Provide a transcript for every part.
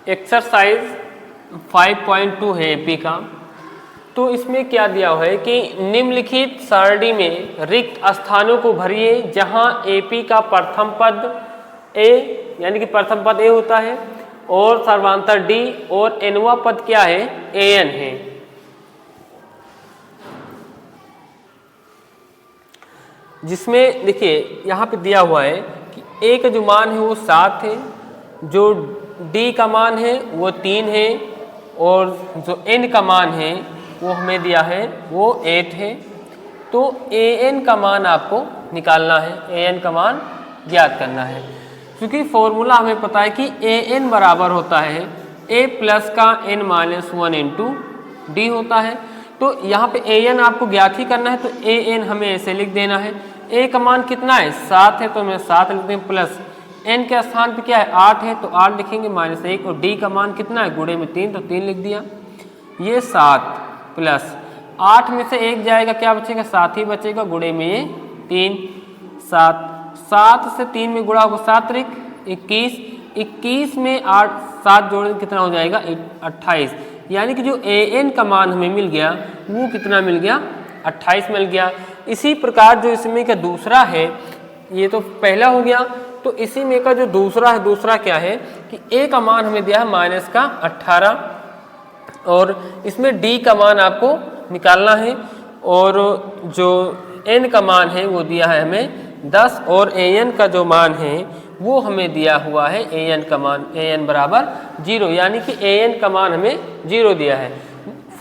Exercise 5.2 है AP का। तो इसमें क्या दिया हुआ है कि निम्नलिखित सारणी में रिक्त स्थानों को भरिए जहां एपी का प्रथम पद ए यानी कि प्रथम पद ए होता है और सर्वांतर डी और एनवा पद क्या है, एन है। जिसमें देखिए यहाँ पे दिया हुआ है कि ए का जो मान है वो 7 है, जो डी का मान है वो 3 है और जो एन का मान है वो हमें दिया है वो 8 है। तो ए एन का मान आपको निकालना है, ए एन का मान ज्ञात करना है। क्योंकि फॉर्मूला हमें पता है कि ए एन बराबर होता है ए प्लस का एन माइनस 1 इंटू डी होता है। तो यहाँ पे ए एन आपको ज्ञात ही करना है, तो ए एन हमें ऐसे लिख देना है। ए का मान कितना है, 7 है, तो हमें 7 लिख दें, प्लस एन के स्थान पे क्या है 8 है तो 8 लिखेंगे, माइनस 1, और डी का मान कितना है, गुणे में 3 तो 3 लिख दिया। ये 7 प्लस 8 में से 1 जाएगा, क्या बचेगा, 7 ही बचेगा, गुणे में ये 3, 7 से 3 में गुणा होगा 7 त्रिक 21, 21 में 8 7 जोड़ेंगे कितना हो जाएगा 28। यानी कि जो ए एन का मान हमें मिल गया वो कितना मिल गया, 28 मिल गया। इसी प्रकार जो इसमें का दूसरा है, ये तो पहला हो गया, तो इसी में का जो दूसरा है, दूसरा क्या है कि ए का मान हमें दिया है माइनस का 18 और इसमें डी का मान आपको निकालना है और जो एन का मान है वो दिया है हमें 10 और ए एन का जो मान है वो हमें दिया हुआ है ए एन का मान, ए एन बराबर 0, यानी कि ए एन का मान हमें 0 दिया है।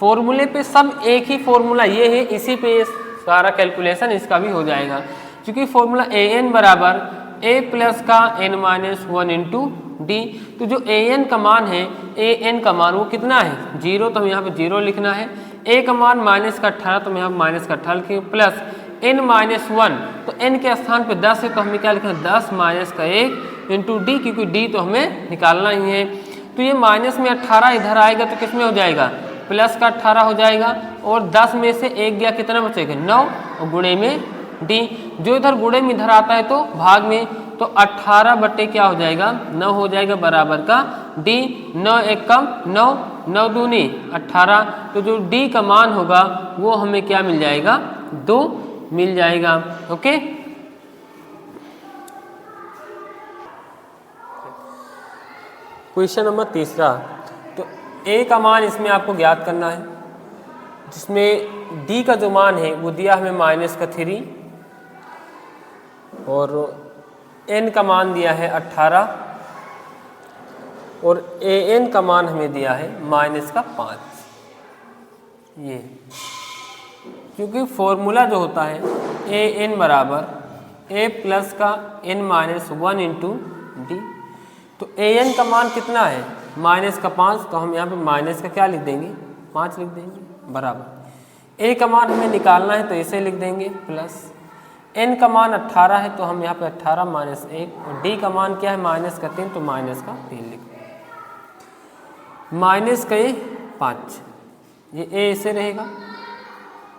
फॉर्मूले पे सब एक ही फॉर्मूला ये है, इसी पे सारा कैलकुलेशन इसका भी हो जाएगा। क्योंकि फॉर्मूला ए एन बराबर ए प्लस का एन माइनस 1 इंटू डी। तो जो ए एन का मान है, ए एन का मान वो कितना है 0, तो हम यहाँ पे 0 लिखना है। ए का मान माइनस का 18, तो हम यहाँ माइनस का 18 लिखेंगे, प्लस एन माइनस 1, तो एन के स्थान पे 10 है तो हमें क्या लिखना है 10 माइनस का 1 इंटू डी, क्योंकि डी तो हमें निकालना ही है। तो ये माइनस में 18 इधर आएगा तो किस में हो जाएगा, प्लस का 18 हो जाएगा, और 10 में से 1 गया कितना बचेगा 9 और गुणे में डी, जो इधर गुणे में इधर आता है तो भाग में, तो 18 बटे क्या हो जाएगा 9 हो जाएगा, बराबर का डी, 9 एक कम 9, 9 दूनी 18, तो जो डी का मान होगा वो हमें क्या मिल जाएगा 2 मिल जाएगा। ओके, क्वेश्चन नंबर तीसरा, तो ए का मान इसमें आपको ज्ञात करना है, जिसमें डी का जो मान है वो दिया हमें माइनस का 3 और एन का मान दिया है 18 और ए एन का मान हमें दिया है माइनस का 5। ये क्योंकि फॉर्मूला जो होता है ए एन बराबर ए प्लस का एन माइनस 1 इंटू डी, तो ए एन का मान कितना है माइनस का 5, तो हम यहाँ पे माइनस का क्या लिख देंगे 5 लिख देंगे, बराबर ए का मान हमें निकालना है तो इसे लिख देंगे, प्लस एन का मान 18 है तो हम यहाँ पे 18 माइनस 1, और डी का मान क्या है माइनस का 3, तो माइनस का 3 लिख देंगे, माइनस का 5, ये ए ऐसे रहेगा,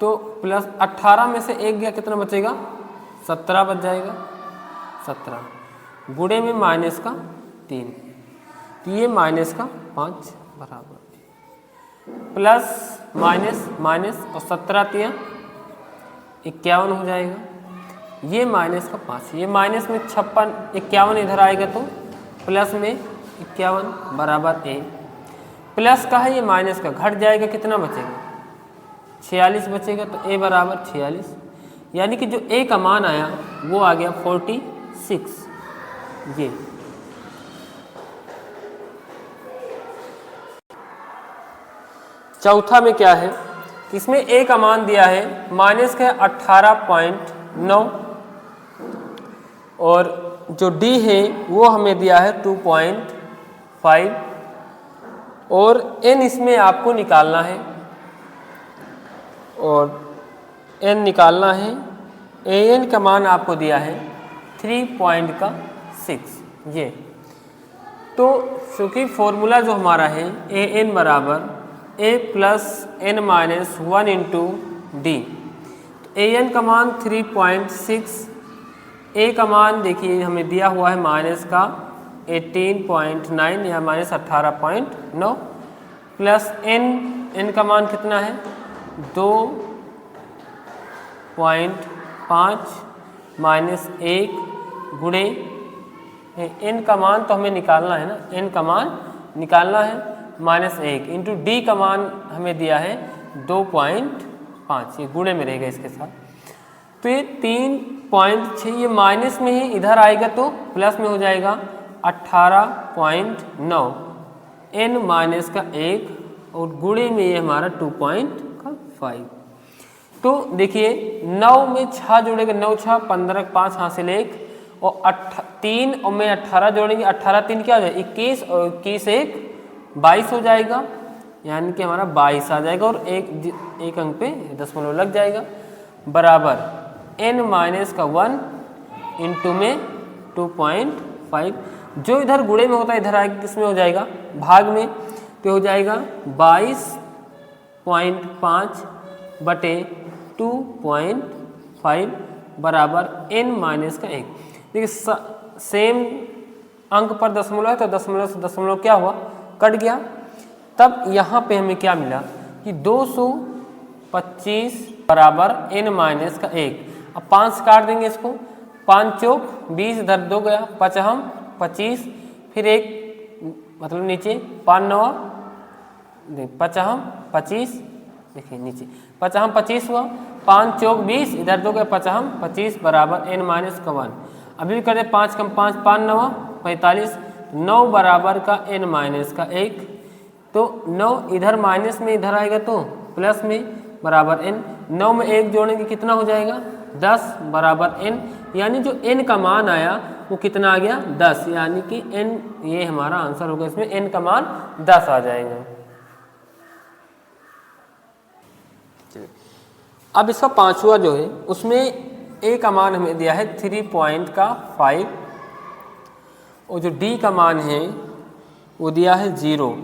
तो प्लस 18 में से 1 गया कितना बचेगा 17 बच जाएगा, 17 गुणे में माइनस का 3, तो ये माइनस का 5 बराबर प्लस माइनस माइनस और 17 तिया 51 हो जाएगा, ये माइनस का 5, ये माइनस में 56 51 इधर आएगा तो प्लस में 51 बराबर ए, प्लस का है ये माइनस का घट जाएगा, कितना बचेगा 46 बचेगा, तो ए बराबर 46, यानी कि जो ए का मान आया वो आ गया 46। ये चौथा में क्या है, इसमें ए का मान दिया है माइनस का 18.9 और जो डी है वो हमें दिया है 2.5 और एन इसमें आपको निकालना है और एन निकालना है, ए एन का मान आपको दिया है 3.6। ये तो चूँकि फॉर्मूला जो हमारा है ए एन बराबर a plus n minus 1 into d, a n का मान 3.6, ए का मान देखिए हमें दिया हुआ है माइनस का 18.9 या माइनस 18.9 प्लस n का मान कितना है 2.5 माइनस 1 गुणे n का मान तो हमें निकालना है ना, n का मान निकालना है माइनस 1 इंटू डी का मान हमें दिया है 2.5, ये गुणे में रहेगा इसके साथ। तो ये 3.6 ये माइनस में ही इधर आएगा तो प्लस में हो जाएगा 18.9 n माइनस का 1 और गुणे में ये हमारा 2.5। तो देखिए 9 में 6 जोड़ेंगे, 9 6 15 5 हासिल 1 और 3 और में 18 जोड़ेंगे, 18 3 क्या हो जाएगा 21 और 21 1 22 हो जाएगा, यानी कि हमारा 22 आ जाएगा और एक अंक पे दशमलव लग जाएगा बराबर n माइनस का 1 इंटू में 2.5। जो इधर गुणे में होता है इधर आएगा किस में हो जाएगा भाग में, तो हो जाएगा 22.5 बटे 2.5 बराबर n माइनस का 1। देखिए सेम अंक पर दशमलव है तो दशमलव से दशमलव क्या हुआ कट गया। तब यहाँ पे हमें क्या मिला कि 225 बराबर n माइनस का 1। अब 5 काट देंगे इसको, 5 चौक 20 इधर 2 गया, 5 हम 25 फिर एक मतलब नीचे 5 9 5 हम 25, देखिए नीचे 5 हम 25 हुआ, 5 चौक 20 इधर 2 गया, 5 हम 25 बराबर n माइनस का 1। अभी भी करते 5 कम 5 5 9 45, 9 बराबर का n माइनस का 1। तो 9 इधर माइनस में इधर आएगा तो प्लस में बराबर n, 9 में 1 जोड़ेंगे कितना हो जाएगा 10 बराबर n, यानी जो n का मान आया वो कितना आ गया 10, यानी कि n ये हमारा आंसर होगा, इसमें n का मान 10 आ जाएगा। अब इसका पांचवा जो है उसमें a का मान हमें दिया है 3.5 और जो d का मान है वो दिया है 0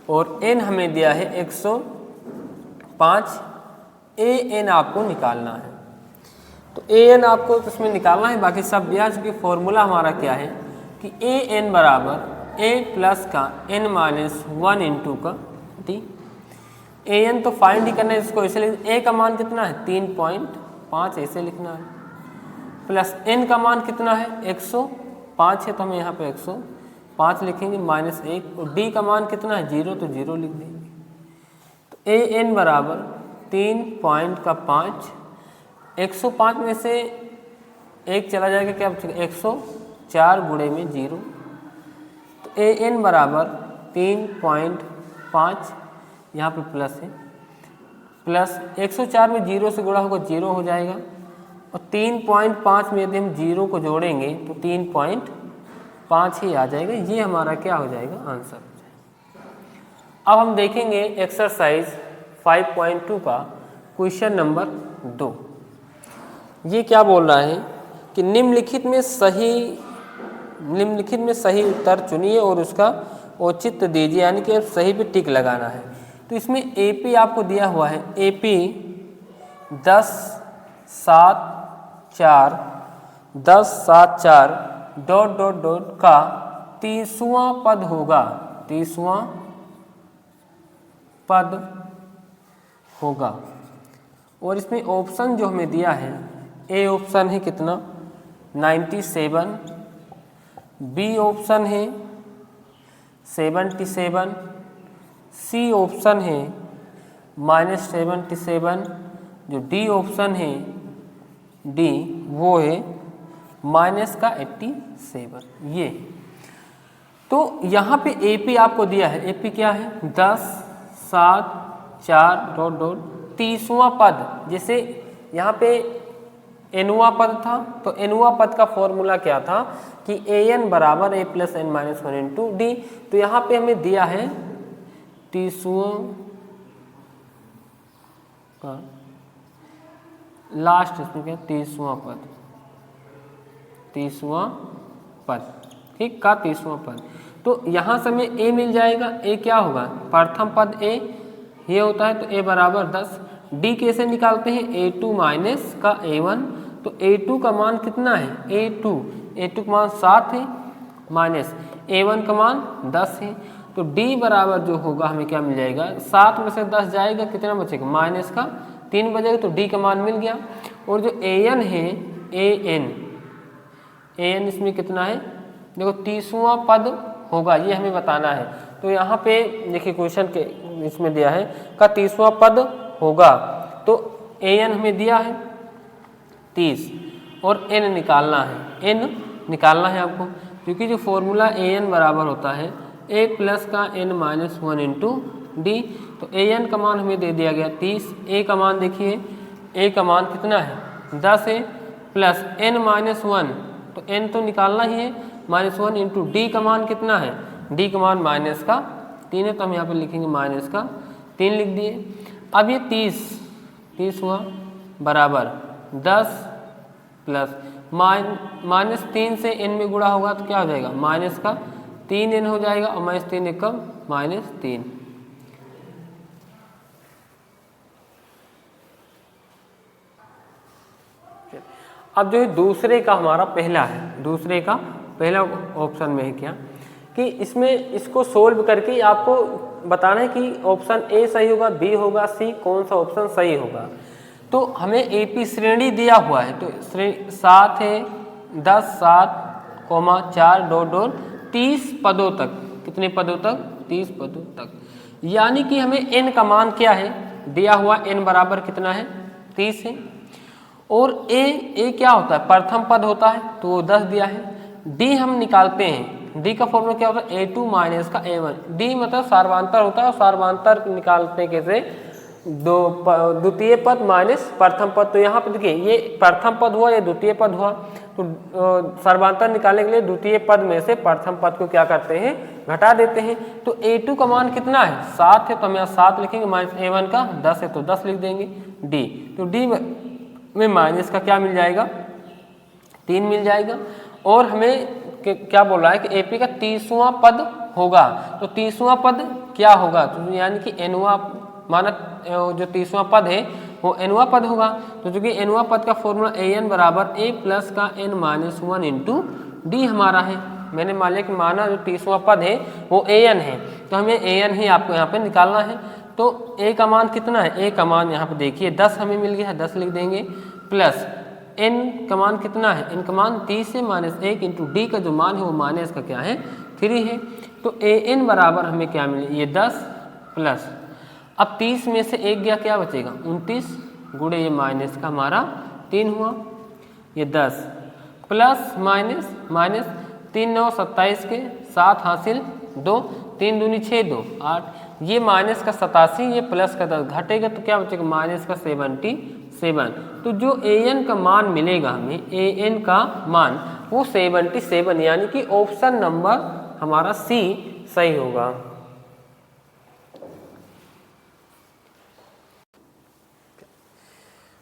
और n हमें दिया है 105। an आपको निकालना है, तो an आपको इसमें निकालना है, बाकी सब दिया। चूँकि फॉर्मूला हमारा क्या है कि an बराबर a प्लस का n माइनस 1 इंटू का d। an तो फाइंड ही करना है, इसको ऐसे लिख, a का मान कितना है 3.5 ऐसे लिखना है, प्लस n का मान कितना है 105 है तो हम यहाँ पे 105 लिखेंगे माइनस 1 और d का मान कितना है 0 तो 0 लिख देंगे। तो an बराबर 3.5, 105 में से 1 चला जाएगा क्या 104 गुणे में 0, तो an बराबर 3.5 यहाँ पे प्लस है, प्लस 104 में 0 से गुणा होगा 0 हो जाएगा और 3.5 में यदि हम 0 को जोड़ेंगे तो 3.5 ही आ जाएगा, ये हमारा क्या हो जाएगा आंसर हो जाएगा। अब हम देखेंगे एक्सरसाइज 5.2 का क्वेश्चन नंबर 2। ये क्या बोल रहा है कि निम्नलिखित में सही उत्तर चुनिए और उसका औचित्य दीजिए, यानी कि सही पे टिक लगाना है। तो इसमें AP आपको दिया हुआ है, AP 10 7 4 डॉट डॉट डॉट का 30वां पद होगा, 30वां पद होगा। और इसमें ऑप्शन जो हमें दिया है, A ऑप्शन है कितना 97, B ऑप्शन है 77, C ऑप्शन है -77, जो D ऑप्शन है D वो है -87। ये तो यहाँ पे AP आपको दिया है, AP क्या है 10 7 4 डॉट डॉट 30वां पद। जैसे यहाँ पे nवां पद था तो nवां पद का फॉर्मूला क्या था कि an बराबर a plus n minus 1 into D. तो यहाँ पे हमें दिया है 30वां का लास्ट, इसमें क्या 30वां पद, 30वां पद, ठीक का 30वां पद। तो यहाँ से हमें a मिल जाएगा, a क्या होगा प्रथम पद a ये होता है, तो a बराबर 10। d कैसे निकालते हैं a2 माइनस का a1, तो a2 का मान कितना है a2 का मान 7 है माइनस A1 का मान 10 है, तो D बराबर जो होगा हमें क्या मिल जाएगा, 7 में से 10 जाएगा, कितना बचेगा, माइनस का 3 बचेगा, तो D का मान मिल गया। और जो AN है, AN इसमें कितना है, देखो 30वां पद होगा, ये हमें बताना है। तो यहाँ पे देखिए क्वेश्चन के इसमें दिया है का 30वां पद होगा, तो AN हमें दिया है 30 और N निकालना है, N निकालना है आपको, क्योंकि जो फॉर्मूला AN बराबर होता है A प्लस का N माइनस 1 इंटू डी। तो AN का मान हमें दे दिया गया 30, A का मान देखिए, A का मान कितना है 10 है, प्लस N माइनस 1, तो N तो निकालना ही है, माइनस 1 इंटू डी का मान कितना है, D का मान माइनस का 3 है, तो हम यहाँ पे लिखेंगे माइनस का 3 लिख दिए। अब ये 30 हुआ बराबर 10 प्लस माइनस 3 से N में गुणा होगा तो क्या हो जाएगा, माइनस का 3N हो जाएगा, और माइनस 3 एक कम माइनस 3। अब जो है दूसरे का हमारा पहला है, दूसरे का पहला ऑप्शन में है क्या कि इसमें इसको सोल्व करके आपको बताना है कि ऑप्शन ए सही होगा, बी होगा, सी, कौन सा ऑप्शन सही होगा। तो हमें एपी श्रेणी दिया हुआ है, तो 7 है, 10, 7, 4 डॉट डॉट 30 पदों तक, कितने पदों तक, 30 पदों तक, यानी कि हमें n का मान क्या है दिया हुआ, n बराबर कितना है 30 है, और a क्या होता है, प्रथम पद होता है, तो वो 10 दिया है। d हम निकालते हैं, d का फॉर्मूला क्या होता है, A2 माइनस का A1, d मतलब सार्वधातर होता है, और सार्वधातर निकालते कैसे, द्वितीय पद माइनस प्रथम पद। तो यहाँ पे देखिए ये प्रथम पद हुआ, ये द्वितीय पद हुआ, तो सर्वांतर निकालने के लिए द्वितीय पद में से प्रथम पद को क्या करते हैं, घटा देते हैं। तो A2 का मान कितना है, 7 है, तो हम यहाँ 7 लिखेंगे, माइनस A1 का 10 है, तो 10 लिख देंगे। D, तो D में माइनस का क्या मिल जाएगा, 3 मिल जाएगा। और हमें क्या बोल रहा है कि AP का 30वां पद होगा, तो 30वां पद क्या होगा, तो यानी कि Nवां माना जो 30वां पद है वो Nवां पद होगा। तो चूंकि Nवां पद का फॉर्मूला AN बराबर A प्लस का N माइनस 1 इंटू डी हमारा है। मैंने मान लिया कि माना जो 30वां पद है वो AN है, तो हमें AN ही आपको यहाँ पे निकालना है। तो A का मान कितना है, A का मान यहाँ पे देखिए 10 हमें मिल गया है, 10 लिख देंगे, प्लस N का मान कितना है, N का मान 30 है, माइनस 1 इंटू डी का जो मान है वो माइनस का क्या है 3 है। तो AN बराबर हमें क्या मिले, ये 10 प्लस, अब 30 में से 1 गया, क्या बचेगा 29 गुणे ये माइनस का हमारा 3 हुआ, ये 10 प्लस माइनस 3 9 27 के 7 हासिल 2, 3 दूनी 6 2 8, ये माइनस का 87, ये प्लस का 10 घटेगा तो क्या बचेगा माइनस का 77। तो जो AN का मान मिलेगा हमें, AN का मान वो 77, यानी कि ऑप्शन नंबर हमारा सी सही होगा।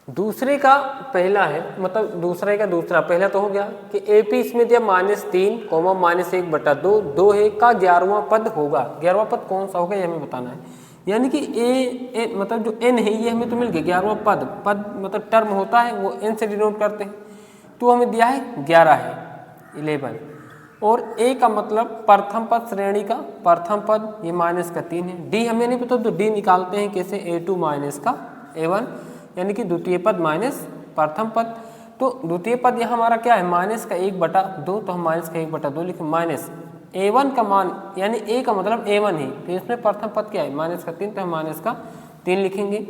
दूसरे का पहला है, मतलब दूसरे का दूसरा, पहला तो हो गया कि AP इसमें दिया -3, -1/2, 2 है का 11वां पद होगा। 11वां पद कौन सा होगा ये हमें बताना है, यानी कि A मतलब जो N है ये हमें तो मिल गया, 11वां पद मतलब टर्म होता है वो N से डिनोट करते हैं, तो हमें दिया है 11 है 11, और A का मतलब प्रथम पद श्रेणी का प्रथम पद, ये माइनस का 3 है। D हमें नहीं पता, तो D निकालते हैं कैसे, A2 माइनस का A1, यानी कि द्वितीय पद माइनस प्रथम पद। तो द्वितीय पद यहाँ हमारा क्या है, माइनस का 1/2, तो हम माइनस का 1/2 लिखें, माइनस A1 का मान, यानी A का मतलब A1 है, तो इसमें प्रथम पद क्या है माइनस का 3, तो हम माइनस का 3 लिखेंगे।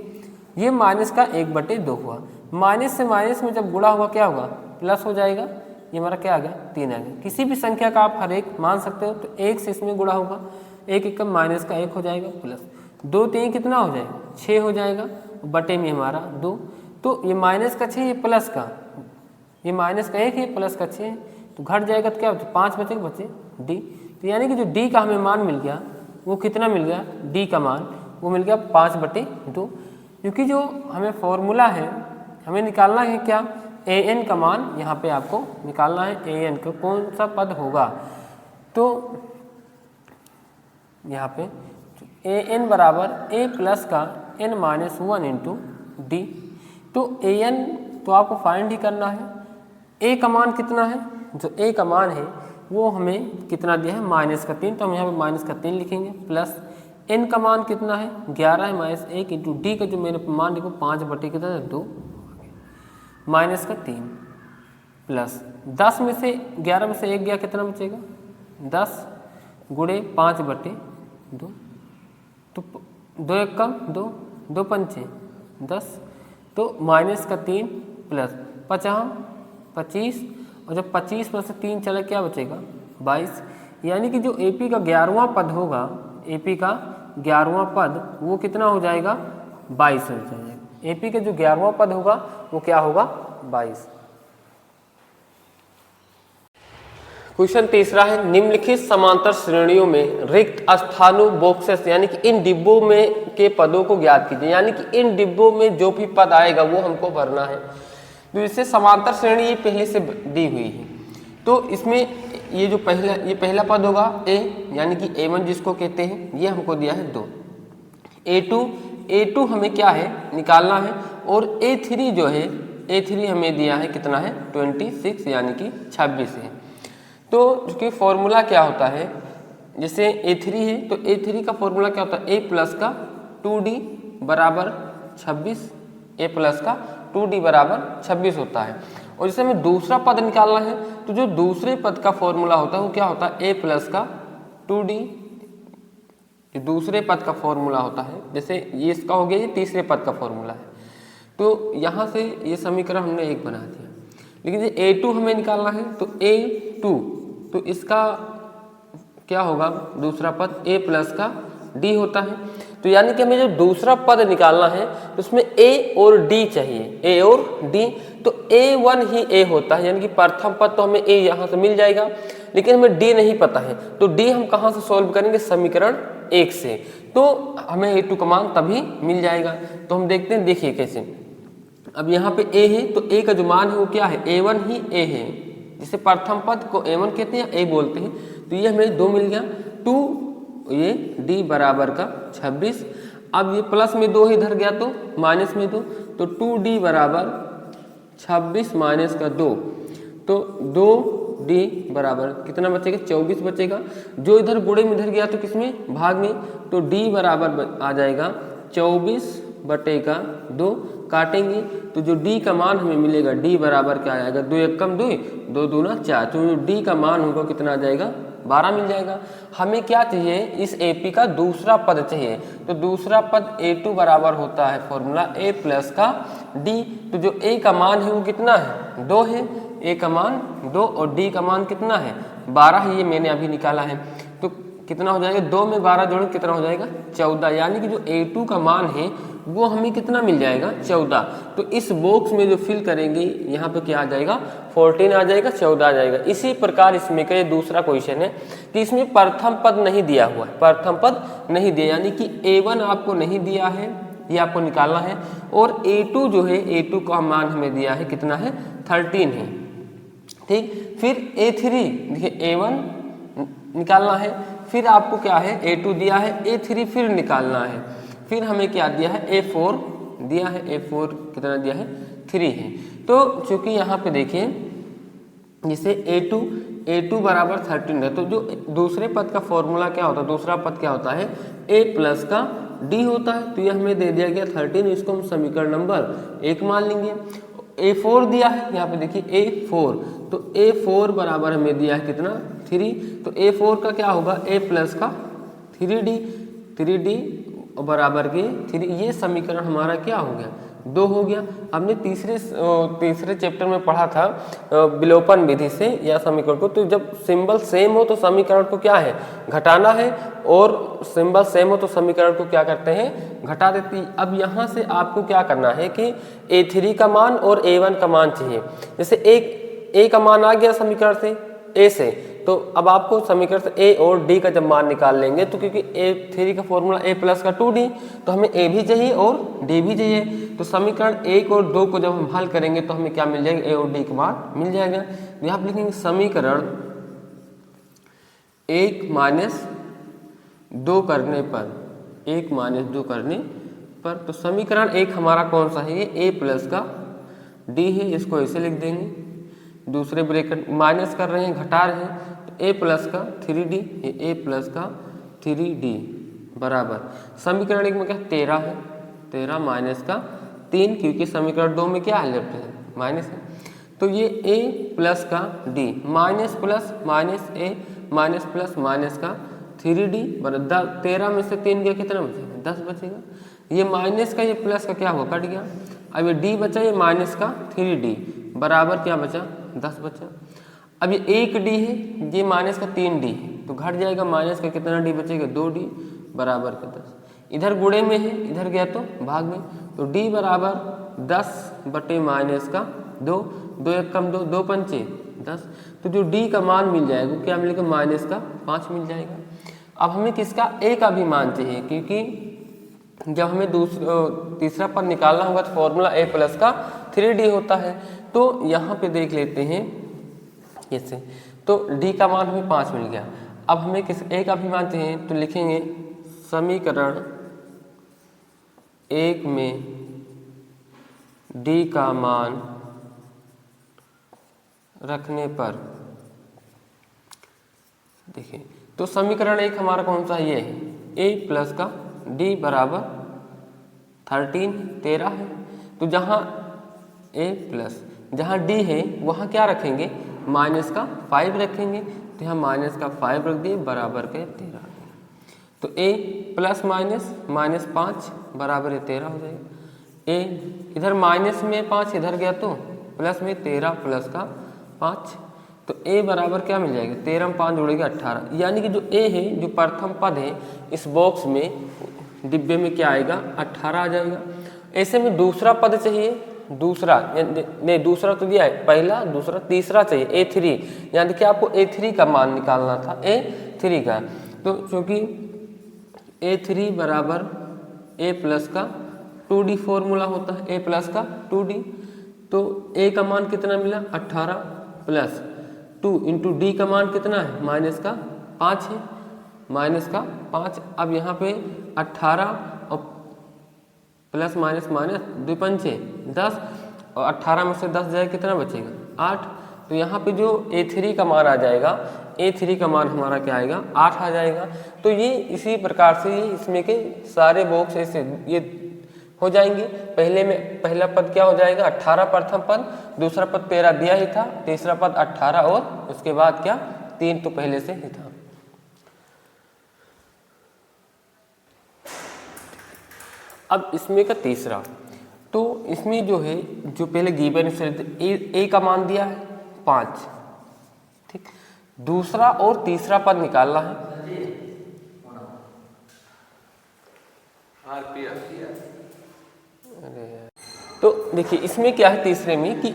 ये माइनस का 1/2 हुआ, माइनस से माइनस में जब गुणा होगा क्या होगा, प्लस हो जाएगा, ये हमारा क्या आ गया 3 आ गया। किसी भी संख्या का आप हर एक मान सकते हो, तो 1 से इसमें गुणा होगा, 1 एकम माइनस का 1 हो जाएगा, प्लस 2 3 कितना हो जाएगा 6 हो जाएगा, बटे में हमारा 2, तो ये माइनस का 6, ये प्लस का, ये माइनस का 1 है, प्लस का 6, तो घट जाएगा तो क्या बचे 5 बचे D। तो यानी कि जो D का हमें मान मिल गया वो कितना मिल गया, D का मान वो मिल गया 5/2, क्योंकि जो हमें फॉर्मूला है हमें निकालना है क्या, AN का मान यहाँ पे आपको निकालना है, AN का कौन सा पद होगा। तो यहाँ पे AN बराबर A प्लस का N माइनस 1 इंटू डी। तो AN तो आपको फाइंड ही करना है, A का मान कितना है, जो A का मान है वो हमें कितना दिया है -3, तो हम यहाँ पे -3 लिखेंगे, प्लस n का मान कितना है 11 है -1 इंटू डी का जो मैंने मान देखो 5/2 -3 प्लस 10 में से 11 में से 1 गया कितना बचेगा 10 गुणे 5/2 तो 2 1 कम 2 2 पंचे 10 तो -3 प्लस 25 और जब 25 में से 3 चला क्या बचेगा 22, यानी कि जो एपी का 11वां पद होगा, एपी का 11वां पद वो कितना हो जाएगा 22 हो जाएगा। एपी का जो 11वां पद होगा वो क्या होगा 22। क्वेश्चन तीसरा है, निम्नलिखित समांतर श्रेणियों में रिक्त स्थानु बॉक्सेस यानी कि इन डिब्बों में के पदों को ज्ञात कीजिए, यानी कि इन डिब्बों में जो भी पद आएगा वो हमको भरना है। तो इससे समांतर श्रेणी ये पहले से दी हुई है, तो इसमें ये जो पहला पद होगा ए, यानी कि A1 जिसको कहते हैं, ये हमको दिया है 2। A2 हमें क्या है निकालना है, और A3 जो है A3 हमें दिया है कितना है 26 यानी कि 26 है। तो चूँकि फॉर्मूला क्या होता है, जैसे A3 है तो A3 का फॉर्मूला क्या होता है A प्लस का 2D बराबर 26, A प्लस का 2D बराबर 26 होता है। और जैसे हमें दूसरा पद निकालना है तो जो दूसरे पद का फॉर्मूला होता है वो क्या होता है A प्लस का 2D, जो दूसरे पद का फॉर्मूला होता है, जैसे ये इसका हो गया, ये तीसरे पद का फॉर्मूला है। तो यहाँ से ये समीकरण हमने एक बना दिया, लेकिन ये A2 हमें निकालना है तो A2 तो इसका क्या होगा दूसरा पद A प्लस का D होता है। तो यानी कि हमें जो दूसरा पद निकालना है तो उसमें A और D चाहिए, A और D। तो A1 ही A होता है, यानी कि प्रथम पद तो हमें A यहाँ से मिल जाएगा, लेकिन हमें D नहीं पता है, तो D हम कहाँ से सॉल्व करेंगे समीकरण 1 से, तो हमें A2 का मान तभी मिल जाएगा। तो हम देखते हैं, देखिए कैसे। अब यहाँ पे A है तो A का जो मान है वो क्या है A1 ही A है, जिसे प्रथम पद को A1 कहते हैं या A बोलते हैं। तो ये हमें 2 मिल गया, 2 ये D बराबर का 26। अब ये प्लस में 2 इधर गया तो माइनस में 2, तो 2D बराबर 26 माइनस का 2, तो 2D बराबर कितना बचेगा 24 बचेगा। जो इधर गुणे में इधर गया तो किसमें भाग में, तो D बराबर आ जाएगा 24/2। काटेंगे तो जो D का मान हमें मिलेगा D बराबर क्या आएगा 2 1 कम 2 2 दूना 4, तो जो D का मान होगा कितना आ जाएगा 12 मिल जाएगा। हमें क्या चाहिए इस AP का दूसरा पद चाहिए, तो दूसरा पद A2 बराबर होता है फॉर्मूला A प्लस का D। तो जो A का मान है वो कितना है 2 है, A का मान 2 और D का मान कितना है 12 है, ये मैंने अभी निकाला है। तो कितना हो जाएगा 2 में 12 जोड़ें कितना हो जाएगा 14, यानी कि जो A2 का मान है वो हमें कितना मिल जाएगा 14। तो इस बॉक्स में जो फिल करेंगे यहाँ पे क्या आ जाएगा 14 आ जाएगा, 14 आ जाएगा। इसी प्रकार इसमें का ये दूसरा क्वेश्चन है कि इसमें प्रथम पद नहीं दिया हुआ है, प्रथम पद नहीं दिया, यानी कि A1 आपको नहीं दिया है, ये आपको निकालना है। और A2 जो है A2 का मान हमें दिया है कितना है 13 है, ठीक। फिर A3 देखिए A1 निकालना है, फिर आपको क्या है A2 दिया है, A3 फिर निकालना है, फिर हमें क्या दिया है A4 दिया है, A4 कितना दिया है 3 है। तो चूंकि यहाँ पे देखिए जिसे A2 बराबर 13 है, तो जो दूसरे पद का फॉर्मूला क्या होता है, दूसरा पद क्या होता है A प्लस का D होता है। तो ये हमें दे दिया गया 13, इसको हम समीकरण नंबर 1 मान लेंगे। A4 दिया है, यहाँ पे देखिए A4, तो A4 बराबर हमें दिया है कितना 3, तो A4 का क्या होगा A प्लस का 3D बराबर के 3, ये समीकरण हमारा क्या हो गया 2 हो गया। हमने तीसरे चैप्टर में पढ़ा था विलोपन विधि से या समीकरण को, तो जब सिंबल सेम हो तो समीकरण को क्या है घटाना है, और सिंबल सेम हो तो समीकरण को क्या करते हैं घटा देते हैं। अब यहाँ से आपको क्या करना है कि A3 का मान और A1 का मान चाहिए। जैसे A का मान आ गया समीकरण से A से, तो अब आपको समीकरण से A और D का जब मान निकाल लेंगे, तो क्योंकि A3 का फॉर्मूला A प्लस का 2D, तो हमें A भी चाहिए और D भी चाहिए। तो समीकरण 1 और 2 को जब हम हल करेंगे तो हमें क्या मिल जाएगा A और D का मान मिल जाएगा। यहाँ पर लिखेंगे समीकरण 1 माइनस 2 करने पर, 1 माइनस 2 करने पर, तो समीकरण 1 हमारा कौन सा है, ये A प्लस का D है, इसको ऐसे लिख देंगे। दूसरे ब्रैकेट माइनस कर रहे हैं घटा रहे हैं, तो ए प्लस का 3D, ए प्लस का 3D बराबर समीकरण एक में क्या 13 है, 13 माइनस का 3, क्योंकि समीकरण 2 में क्या है लेफ्ट है माइनस है। तो ये a प्लस का d minus plus minus a minus plus minus का 3D बराबर 13 में से 3 गया कितना बचेगा 10 बचेगा। ये माइनस का ये प्लस का क्या हुआ कट गया। अब ये d बचा ये माइनस का 3D बराबर क्या बचा 10 बचा। अब ये 1D है ये माइनस का 3D है तो घट जाएगा माइनस का कितना d बचेगा 2D बराबर का 10। इधर गुणे में है इधर गया तो भाग में, तो d बराबर 10 बटे माइनस का 2, 2 1 कम 2, 2 पंचे 10। तो जो d का मान मिल जाएगा क्या मिलेगा माइनस का 5 मिल जाएगा। अब हमें किसका a का भी मान चाहिए, क्योंकि जब हमें तीसरा पद निकालना होगा तो फॉर्मूला a प्लस का 3D होता है। तो यहाँ पे देख लेते हैं कैसे, तो d का मान हमें 5 मिल गया। अब हमें किस a का भी मान चाहिए तो लिखेंगे समीकरण 1 में d का मान रखने पर देखिए, तो समीकरण 1 हमारा कौन सा ये है a प्लस का d बराबर 13 है। तो जहाँ a प्लस जहाँ d है वहाँ क्या रखेंगे माइनस का 5 रखेंगे, तो यहाँ माइनस का 5 रख दिए बराबर के 13। तो a प्लस माइनस माइनस 5 बराबर 13 हो जाएगा। a इधर माइनस में 5 इधर गया तो प्लस में 13 प्लस का 5, तो a बराबर क्या मिल जाएगा 13 में 5 जोड़ेगा 18। यानी कि जो a है जो प्रथम पद है इस बॉक्स में डिब्बे में क्या आएगा 18 आ जाएगा। ऐसे में दूसरा पद चाहिए, दूसरा नहीं दूसरा तो दिया है पहला दूसरा तीसरा चाहिए a3, यानी कि आपको a3 का मान निकालना था a3 का। तो क्योंकि a3 बराबर a प्लस का 2D फॉर्मूला होता है a प्लस का 2D, तो a का मान कितना मिला 18 प्लस 2 इंटू d का मान कितना है माइनस का 5 है, माइनस का 5। अब यहाँ पे 18 और प्लस माइनस माइनस 2 पंचे 10 और 18 में से 10 जाए कितना बचेगा 8। तो यहाँ पे जो a3 का मान आ जाएगा a3 का मान हमारा क्या आएगा 8 आ जाएगा। तो ये इसी प्रकार से ये इसमें के सारे बॉक्स ऐसे ये हो जाएंगे। पहले में पहला पद क्या हो जाएगा 18 प्रथम पद, दूसरा पद 13 दिया ही था, तीसरा पद 18 और उसके बाद क्या 3 तो पहले से ही था। अब इसमें का तीसरा, तो इसमें जो है जो पहले गिवन ए का मान दिया है 5, ठीक, दूसरा और तीसरा पद निकालना है। तो देखिए इसमें क्या है तीसरे में कि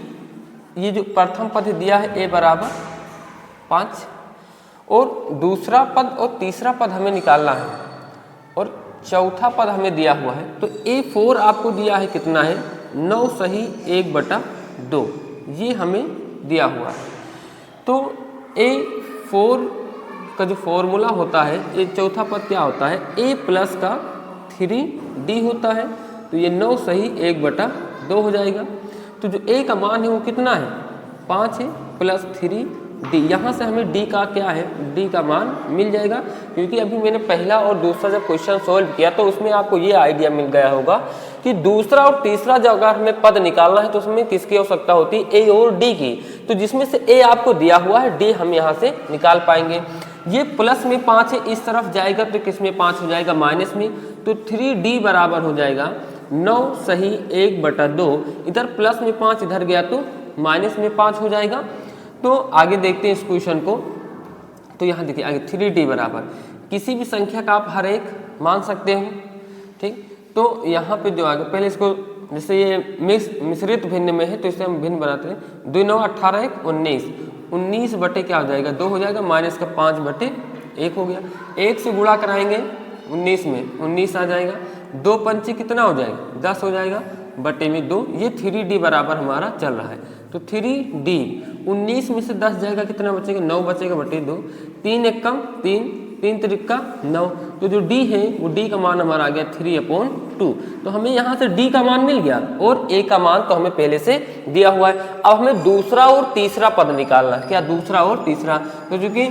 ये जो प्रथम पद दिया है a बराबर 5 और दूसरा पद और तीसरा पद हमें निकालना है और चौथा पद हमें दिया हुआ है। तो a4 आपको दिया है कितना है 9 सही 1/2 ये हमें दिया हुआ है। तो a4 का जो फॉर्मूला होता है ये चौथा पद क्या होता है a प्लस का 3D होता है, तो ये 9 सही 1/2 हो जाएगा। तो जो a का मान है वो कितना है 5 है प्लस 3D, यहाँ से हमें d का क्या है d का मान मिल जाएगा। क्योंकि अभी मैंने पहला और दूसरा जब क्वेश्चन सॉल्व किया तो उसमें आपको ये आइडिया मिल गया होगा कि दूसरा और तीसरा जब अगर हमें पद निकालना है तो उसमें किसकी आवश्यकता होती है a और d की। तो जिसमें से a आपको दिया हुआ है d हम यहाँ से निकाल पाएंगे। ये प्लस में 5 है इस तरफ जाएगा तो किस में 5 हो जाएगा माइनस में, तो 3D बराबर हो जाएगा 9 सही 1/2। इधर प्लस में 5 इधर गया तो माइनस में 5 हो जाएगा। तो आगे देखते हैं इस क्वेश्चन को। तो यहाँ देखिए आगे 3D बराबर किसी भी संख्या का आप हर एक मान सकते हो, ठीक। तो यहाँ पे जो आगे पहले इसको जैसे ये मिश्रित भिन्न में है तो इसे हम भिन्न बनाते हैं। 2 9 18 1 19, 19 बटे क्या हो जाएगा 2 हो जाएगा, माइनस का 5 बटे 1 हो गया। 1 से गुणा कराएंगे 19 में 19 आ जाएगा, 2 पंचे कितना हो जाएगा 10 हो जाएगा बटे में 2। ये 3D बराबर हमारा चल रहा है। तो 3D 19 में से 10 जाएगा कितना बचेगा 9 बचेगा बटे 2, 3 1 कम 3 3 त्रिक का 9। तो जो d है वो d का मान हमारा आ गया 3/2। तो हमें यहाँ से d का मान मिल गया और a का मान तो हमें पहले से दिया हुआ है। अब हमें दूसरा और तीसरा पद निकालना है। क्या दूसरा और तीसरा? तो चूंकि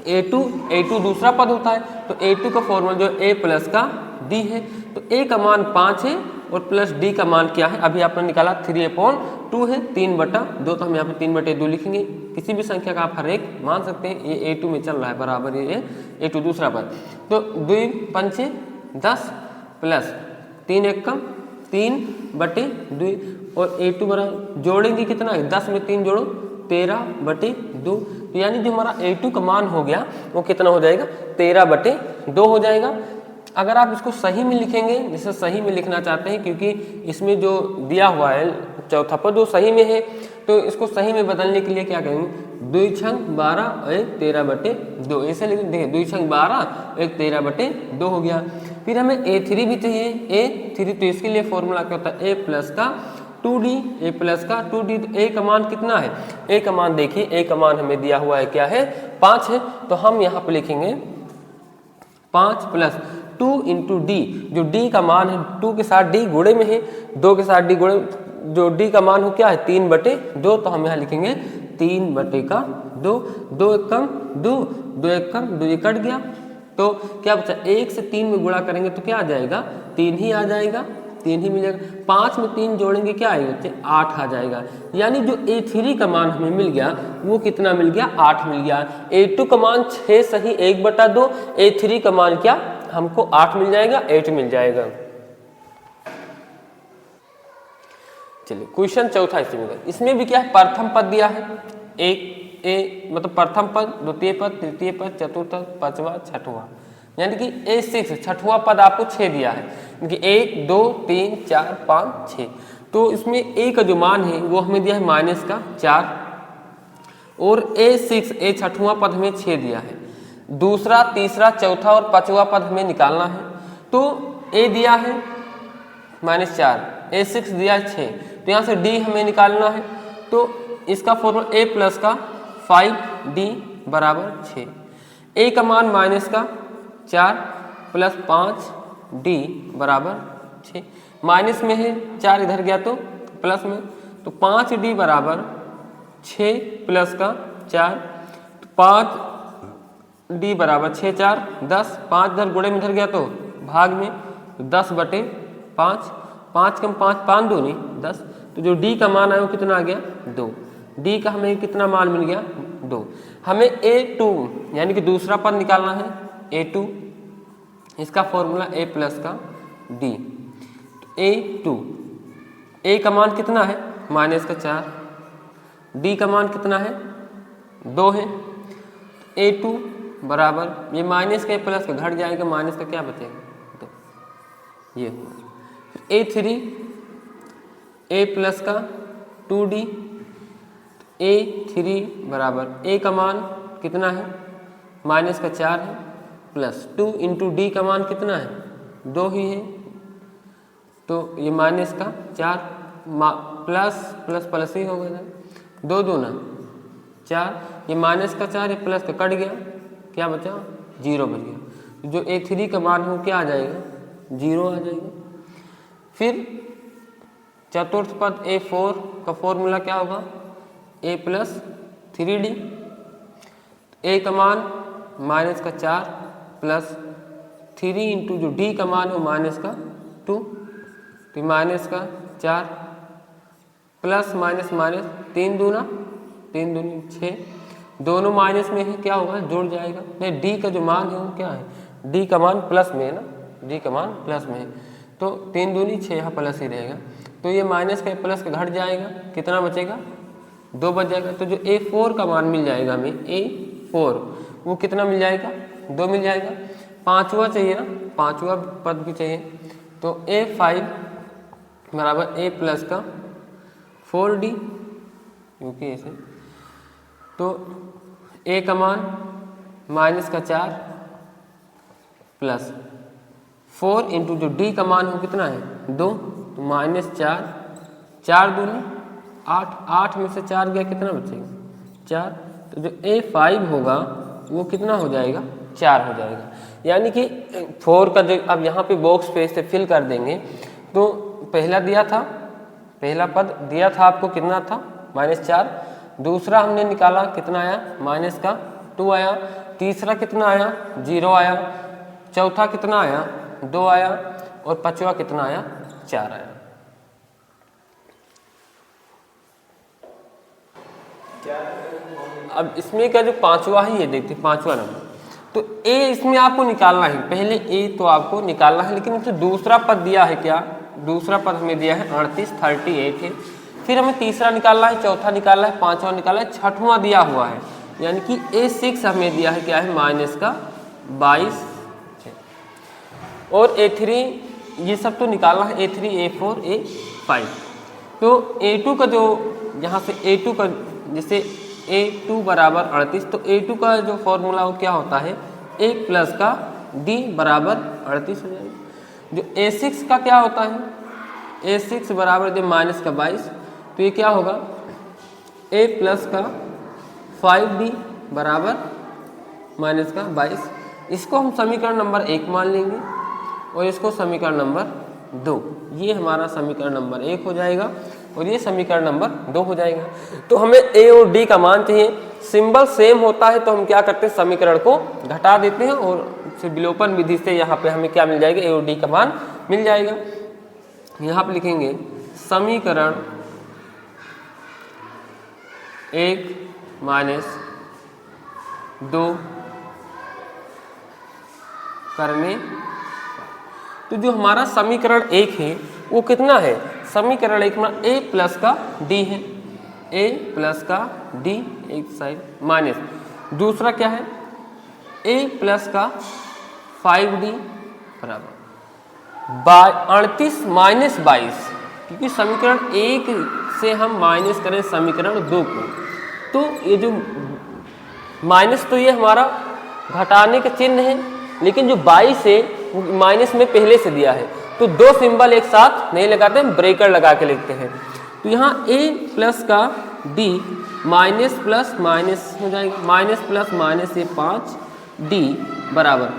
a2 दूसरा पद होता है तो a2 का फॉर्मूला जो a प्लस का d है, तो a का मान 5 है और प्लस d का मान क्या है अभी आपने निकाला 3/2 है, 3/2। तो हम यहाँ पे 3/2 लिखेंगे। किसी भी संख्या का आप हर एक मान सकते हैं। ये a2 में चल रहा है बराबर ये a2 दूसरा पद। तो 2 पंचे 10 प्लस 3 एकम 3/2 और a2 बराबर जोड़ेंगे कितना है 10 में 3 जोड़ो 13/2। तो यानी जो हमारा a2 का मान हो गया वो कितना हो जाएगा 13/2 हो जाएगा। अगर आप इसको सही में लिखेंगे, जैसे सही में लिखना चाहते हैं क्योंकि इसमें जो दिया हुआ है चौथा पद जो सही में है, तो इसको सही में बदलने के लिए क्या करेंगे 2 छंग 12 और 13/2 ऐसे लिखें। देखिए 2 छंग 12 और 13/2 हो गया। फिर हमें a3 भी चाहिए। a3 तो इसके लिए फॉर्मूला क्या होता है a प्लस का 2d, a प्लस का 2d। तो a का मान कितना है? a का मान देखिए a का मान हमें दिया हुआ है क्या है 5 है। तो हम यहाँ पे लिखेंगे 5 प्लस 2 इंटू डी। जो d का मान है 2 के साथ d गुणे में है, 2 के साथ d गुणे, जो d का मान हो क्या है 3/2। तो हम यहाँ लिखेंगे 3/2। 2 एकम 2, 2 एकम 2 ये कट गया। तो क्या बचा 1 से 3 में गुणा करेंगे तो क्या आ जाएगा 3 ही आ जाएगा, 3 ही मिल जाएगा। 5 में 3 जोड़ेंगे क्या आएगा बच्चे 8 आ जाएगा। यानी जो a3 का मान हमें मिल गया वो कितना मिल गया 8 मिल गया। a2 का मान 6 सही 1/2, a3 का मान क्या हमको 8 मिल जाएगा, 8 मिल जाएगा। चलिए क्वेश्चन चौथा इसमें भी क्या है प्रथम पद दिया है। मतलब प्रथम पद, द्वितीय पद, तृतीय पद, चतुर्थ, पांचवा, छठवां, यानी कि a6 छठवां पद आपको 6 दिया है। यानी कि 1 2 3 4 5 6। तो इसमें a का जो मान है वो हमें दिया है -4 और a6 छठवां पद हमें 6 दिया है। दूसरा, तीसरा, चौथा और पांचवा पद हमें निकालना है। तो a दिया है -4, a6 दिया है 6, तो यहाँ से d हमें निकालना है। तो इसका फॉर्मूला a प्लस का 5d बराबर 6। a का मान -4 प्लस 5d बराबर 6। माइनस में है 4 इधर गया तो प्लस में, तो 5d बराबर 6 प्लस का 4, तो 5d बराबर 6 4 10, 5 इधर गुणे में इधर गया तो भाग में, तो 10/5, 5 कम 5 5 2 नहीं 10। तो जो d का मान है वो कितना आ गया 2। d का हमें कितना मान मिल गया 2। हमें a2 यानी कि दूसरा पद निकालना है a2। इसका फॉर्मूला a प्लस का d। a2 a का मान कितना है -4, d का मान कितना है 2 है। a2 बराबर ये माइनस का प्लस का घट जाएगा, माइनस का क्या बचेगा 2 ये। a3 a प्लस का 2d, a3 बराबर a का मान कितना है -4 है प्लस 2 इंटू डी का मान कितना है 2 ही है। तो ये -4 प्लस प्लस ही हो गया, 2 दूना 4, ये -4 है प्लस का कट गया, क्या बचा 0 बच गया। जो a3 का मान हो क्या आ जाएगा 0 आ जाएगा। फिर चतुर्थ पद a4 का फॉर्मूला क्या होगा a प्लस 3d। a का मान -4 प्लस 3 इंटू जो d का मान हो -2, तो -4 प्लस माइनस 3 दूना 3 दूनी 6, दोनों माइनस में है क्या होगा जुड़ जाएगा। नहीं d का जो मान है वो क्या है d का मान प्लस में है ना, d का मान प्लस में है, तो 3 दूनी 6 यहाँ प्लस ही रहेगा। तो ये माइनस का प्लस का घट जाएगा, कितना बचेगा 2 बच जाएगा। तो जो a4 का मान मिल जाएगा हमें a4 वो कितना मिल जाएगा 2 मिल जाएगा। पांचवा चाहिए ना, पांचवा पद भी चाहिए, तो a5 बराबर a प्लस का 4d क्योंकि ऐसे। तो a का मान -4 प्लस 4 इंटू जो d का मान हो कितना है 2, तो -4, 4 दूनी 8, 8 में से 4 गया कितना बचेगा 4। तो जो a5 होगा वो कितना हो जाएगा 4 हो जाएगा। यानी कि 4 का जो अब यहाँ पे बॉक्स पे से फिल कर देंगे तो पहला दिया था, पहला पद दिया था आपको कितना था -4, दूसरा हमने निकाला कितना आया -2 आया, तीसरा कितना आया 0 आया, चौथा कितना आया 2 आया और पांचवा कितना आया 4 आया। अब इसमें का जो पांचवा है ये देखते पांचवा नंबर, तो ए इसमें आपको निकालना है, पहले ए तो आपको निकालना है, लेकिन उससे दूसरा पद दिया है क्या, दूसरा पद हमें दिया है 38 है, फिर हमें तीसरा निकालना है, चौथा निकालना है, पांचवा निकालना है, छठवां दिया हुआ है, यानी कि A6 हमें दिया है क्या है -22 और A3 ये सब तो निकालना है, A3 A4 A5। तो A2 का जो यहाँ से A2 का जैसे A2 बराबर 38, तो A2 का जो फॉर्मूला वो क्या होता है 1 प्लस का D बराबर 38 हो जाएगा। जो A6 का क्या होता है A6 बराबर जो -22, तो ये क्या होगा A प्लस का 5D बराबर -22। इसको हम समीकरण नंबर 1 मान लेंगे और इसको समीकरण नंबर 2, ये हमारा समीकरण नंबर 1 हो जाएगा और ये समीकरण नंबर 2 हो जाएगा। तो हमें A और D का मान चाहिए, सिंबल सेम होता है तो हम क्या करते हैं समीकरण को घटा देते हैं और फिर विलोपन विधि से यहाँ पे हमें क्या मिल जाएगा A और D का मान मिल जाएगा। यहाँ पे लिखेंगे समीकरण 1 - 2 करने, तो जो हमारा समीकरण 1 है वो कितना है, समीकरण 1 में A प्लस का D है, A प्लस का D एक साइड माइनस, दूसरा क्या है A प्लस का 5D बराबर 38 - 22, क्योंकि समीकरण 1 से हम माइनस करें समीकरण 2 को, तो ये जो माइनस तो ये हमारा घटाने का चिन्ह है, लेकिन जो 22 है वो माइनस में पहले से दिया है, तो दो सिंबल एक साथ नहीं लगाते, ब्रेकर लगा के लिखते हैं। तो यहाँ A प्लस का D माइनस प्लस माइनस हो जाएगा, माइनस प्लस माइनस ये 5D बराबर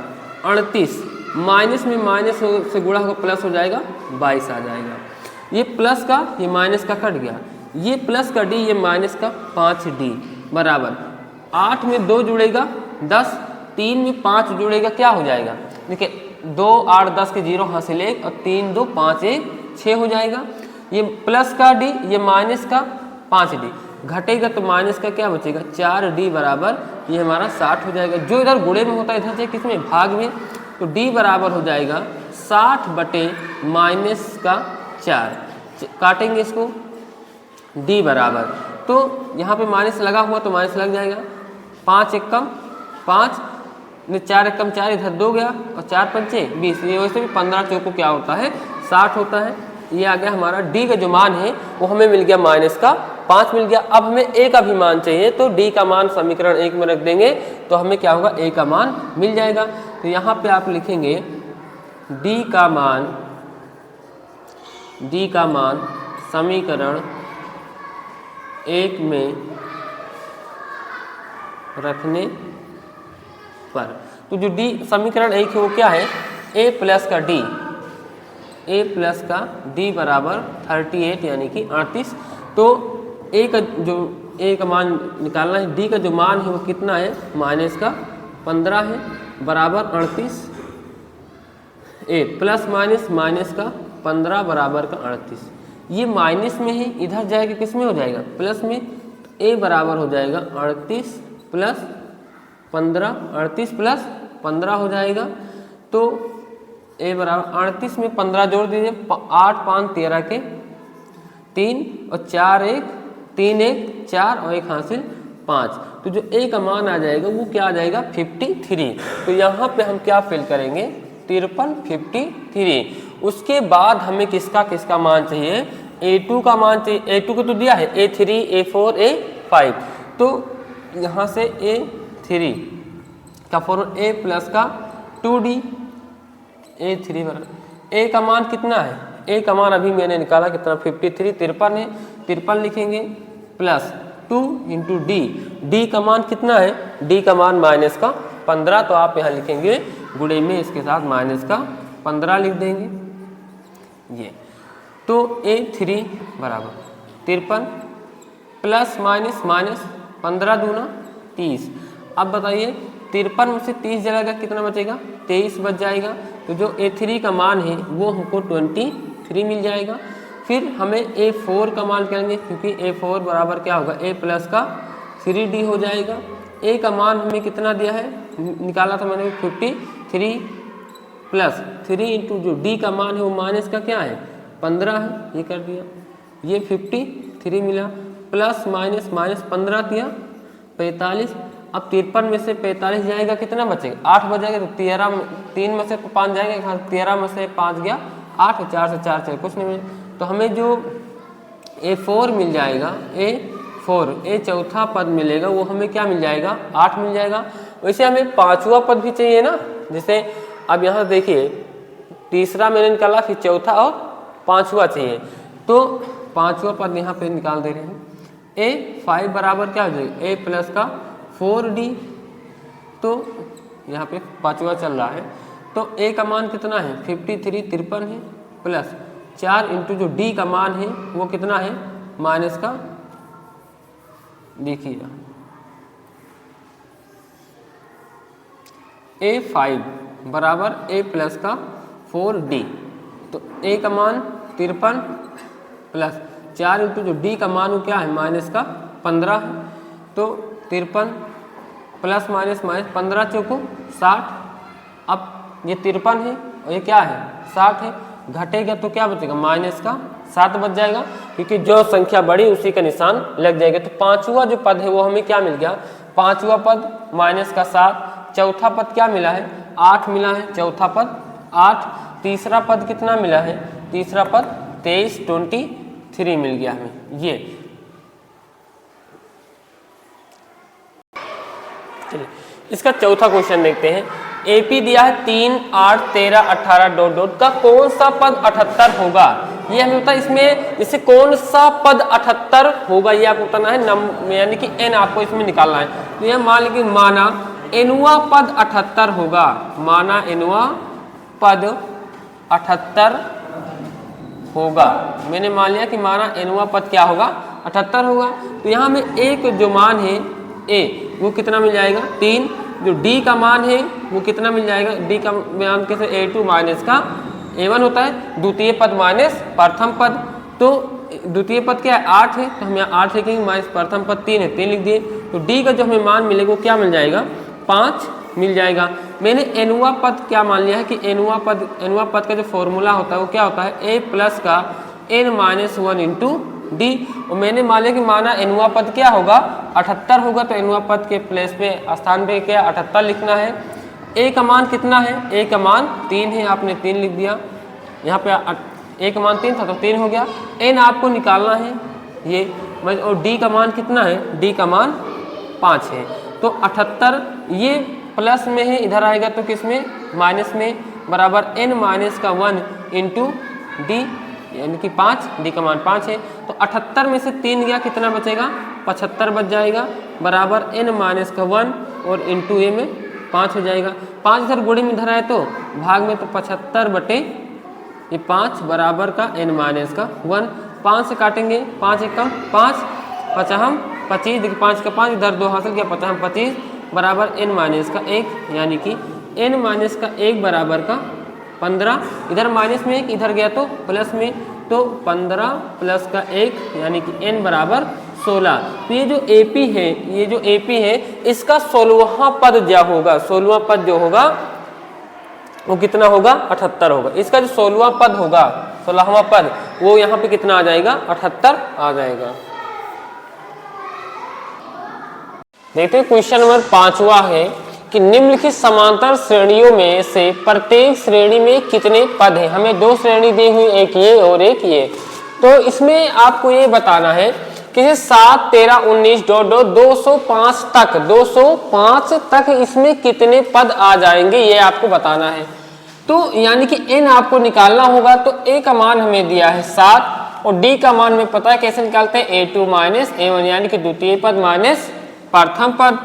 38, माइनस में माइनस से गुणा होकर प्लस हो जाएगा 22 आ जाएगा। ये प्लस का ये माइनस का कट गया, ये प्लस का D ये माइनस का 5D बराबर 8 में 2 जुड़ेगा 10, 3 में 5 जुड़ेगा क्या हो जाएगा, देखिए 2 8 10 के 0 हासिल 1 और 3 2 5 1 6 हो जाएगा। ये प्लस का D ये माइनस का 5D घटेगा तो माइनस का क्या बचेगा 4D बराबर ये हमारा 60 हो जाएगा। जो इधर गुणे में होता है इधर से किसमें भाग में, तो D बराबर हो जाएगा 60 बटे माइनस का 4, काटेंगे इसको D बराबर, तो यहाँ पे माइनस लगा हुआ तो माइनस लग जाएगा, 5 1 कम 5 4 1 कम 4 इधर 2 गया और 4 पंचे 20, ये वैसे भी 15 चौको क्या होता है 60 होता है। ये आ गया हमारा D का जो मान है वो हमें मिल गया माइनस का 5 मिल गया। अब हमें A का भी मान चाहिए, तो D का मान समीकरण 1 में रख देंगे तो हमें क्या होगा A का मान मिल जाएगा। तो यहाँ पे आप लिखेंगे D का मान समीकरण 1 में रखने पर, तो जो D समीकरण 1 है वो क्या है A प्लस का D बराबर 38 यानी कि 38। तो A का जो A का मान निकालना है, D का जो मान है वो कितना है माइनस का 15 है बराबर 38, A प्लस माइनस का 15 बराबर का 38। ये माइनस में है, इधर जाएगा किस में हो जाएगा प्लस में, A बराबर हो जाएगा 38 प्लस 15, 38 प्लस 15 हो जाएगा। तो A बराबर 38 में 15 जोड़ दीजिए, 8 5 13 के 3 और 4 1 3 1 4 और 1 हासिल 5। तो जो A का मान आ जाएगा वो क्या आ जाएगा 53। तो यहाँ पे हम क्या फिल करेंगे 53। उसके बाद हमें किसका मान चाहिए A2 का मान चाहिए। A2 को तो दिया है A3 A4 A5, तो यहाँ से A3 का फॉर्मूला A प्लस का 2D A3 बराबर A का मान कितना है, A का मान अभी मैंने निकाला कितना 53 53 है, 53 लिखेंगे प्लस 2 इंटू D, D का मान कितना है, D का मान माइनस का 15, तो आप यहाँ लिखेंगे गुणे में इसके साथ माइनस का 15 लिख देंगे ये। तो A3 बराबर 53 प्लस माइनस माइनस 15 दूना 30। अब बताइए 53 में से 30 जगह कितना बचेगा, 23 बच जाएगा। तो जो A3 का मान है वो हमको 23 मिल जाएगा। फिर हमें A4 का मान करेंगे, क्योंकि A4 बराबर क्या होगा, A प्लस का 3D हो जाएगा। A का मान हमें कितना दिया है, निकाला था मैंने 53 प्लस 3 इंटू जो D का मान है वो माइनस का क्या है 15 है, ये कर दिया। ये 53 मिला प्लस माइनस माइनस 15 दिया 45। अब 53 में से 45 जाएगा कितना बचेगा, 8 बचेगा। तो 13 3 में से 5 जाएगा, 13 में से 5 गया 8, 4 से 4 चले कुछ नहीं मिले। तो हमें जो A4 मिल जाएगा, A चौथा पद मिलेगा, वो हमें क्या मिल जाएगा 8 मिल जाएगा। वैसे हमें पांचवा पद भी चाहिए ना, जैसे अब यहाँ देखिए तीसरा मैंने निकाला, फिर चौथा और पांचवा चाहिए। तो पांचवा पद यहाँ पे निकाल दे रहे हैं। A5 बराबर क्या हो जाएगा, A प्लस का 4D। तो यहाँ पे पांचवा चल रहा है, तो A का मान कितना है 53 है, प्लस 4 इंटू जो D का मान है वो कितना है माइनस का, देखिए A5 बराबर A प्लस का 4D। तो A का मान 53 प्लस 4 इंटू जो D का मान वो क्या है माइनस का 15 है। तो 53 प्लस माइनस माइनस 15 चौको 60। अब ये 53 है और ये क्या है 60 है, घटेगा तो क्या बचेगा माइनस का 7 बच जाएगा, क्योंकि जो संख्या बढ़ी उसी का निशान लग जाएगा। तो पांचवा जो पद है वो हमें क्या मिल गया, पांचवा पद माइनस का 7। चौथा पद क्या मिला है 8 मिला है, चौथा पद 8। तीसरा पद कितना मिला है, तीसरा पद 23 मिल गया हमें ये। चलिए इसका चौथा क्वेश्चन देखते हैं। AP दिया है 3, 8, 13, 18 डॉट डॉट का कौन सा पद 78 होगा, ये हमें पता है। इसमें जैसे कौन सा पद 78 होगा ये आपको बताना है, यानी कि n आपको इसमें निकालना है। तो यह मान लीजिए माना nवा पद 78 होगा, माना nवा पद 78 होगा। मैंने मान लिया कि माना nवा पद क्या होगा 78 होगा। तो यहाँ में एक जो मान है A वो कितना मिल जाएगा 3, जो D का मान है वो कितना मिल जाएगा, D का मान कैसे A2 माइनस का A1 होता है, द्वितीय पद माइनस प्रथम पद। तो द्वितीय पद क्या है 8 है, तो हम यहाँ 8 लिखेंगे, माइनस प्रथम पद 3 है 3 लिख दिए। तो D का जो हमें मान मिलेगा वो क्या मिल जाएगा 5 मिल जाएगा। मैंने nवा पद क्या मान लिया है कि nवा पद का जो फॉर्मूला होता है वो क्या होता है A प्लस का n-1 इंटू D। और मैंने मान लिया कि माना nवा पद क्या होगा 78 होगा, तो nवा पद के प्लेस पे स्थान पे क्या 78 लिखना है। A का मान कितना है, A का मान 3 है, आपने 3 लिख दिया। यहाँ पे A का मान 3 था तो 3 हो गया। n आपको निकालना है ये, और D का मान कितना है, D का मान 5 है। तो 78 ये प्लस में है, इधर आएगा तो किस में माइनस में, बराबर n-1 इंटू D यानी कि 5, D का मान 5 है। तो 78 में से 3 गया कितना बचेगा 75 बच जाएगा, बराबर n-1 और इंटू A में 5 हो जाएगा। 5 इधर गुणे में इधर आए तो भाग में, तो 75 बटे ये 5 बराबर का n-1। 5 से काटेंगे, 5 एकम 5, 25, देखिए 5 का 5 इधर 2 हासिल किया, 25 बराबर n-1, यानी कि n-1 बराबर का 15। इधर माइनस में 1 इधर गया तो प्लस में, तो 15 प्लस का 1 यानी कि n बराबर 16। तो ये जो AP है, ये जो AP है इसका 16वां पद जो होगा, 16वां पद जो होगा वो कितना होगा 78 होगा। इसका जो 16वां पद होगा, 16वां पद वो यहाँ पे कितना आ जाएगा 78 आ जाएगा। देखते हैं क्वेश्चन नंबर 5वां है कि निम्नलिखित समांतर श्रेणियों में से प्रत्येक श्रेणी में कितने पद हैं। हमें 2 श्रेणी दी हुई, एक ये और एक ये। तो इसमें आपको ये बताना है कि 7, 13, 19 205 तक 205 तक इसमें कितने पद आ जाएंगे ये आपको बताना है। तो यानी कि n आपको निकालना होगा। तो A का मान हमें दिया है 7 और D का मान हमें पता है कैसे निकालते हैं A2 माइनस A1 यानी कि द्वितीय पद माइनस प्रथम पद।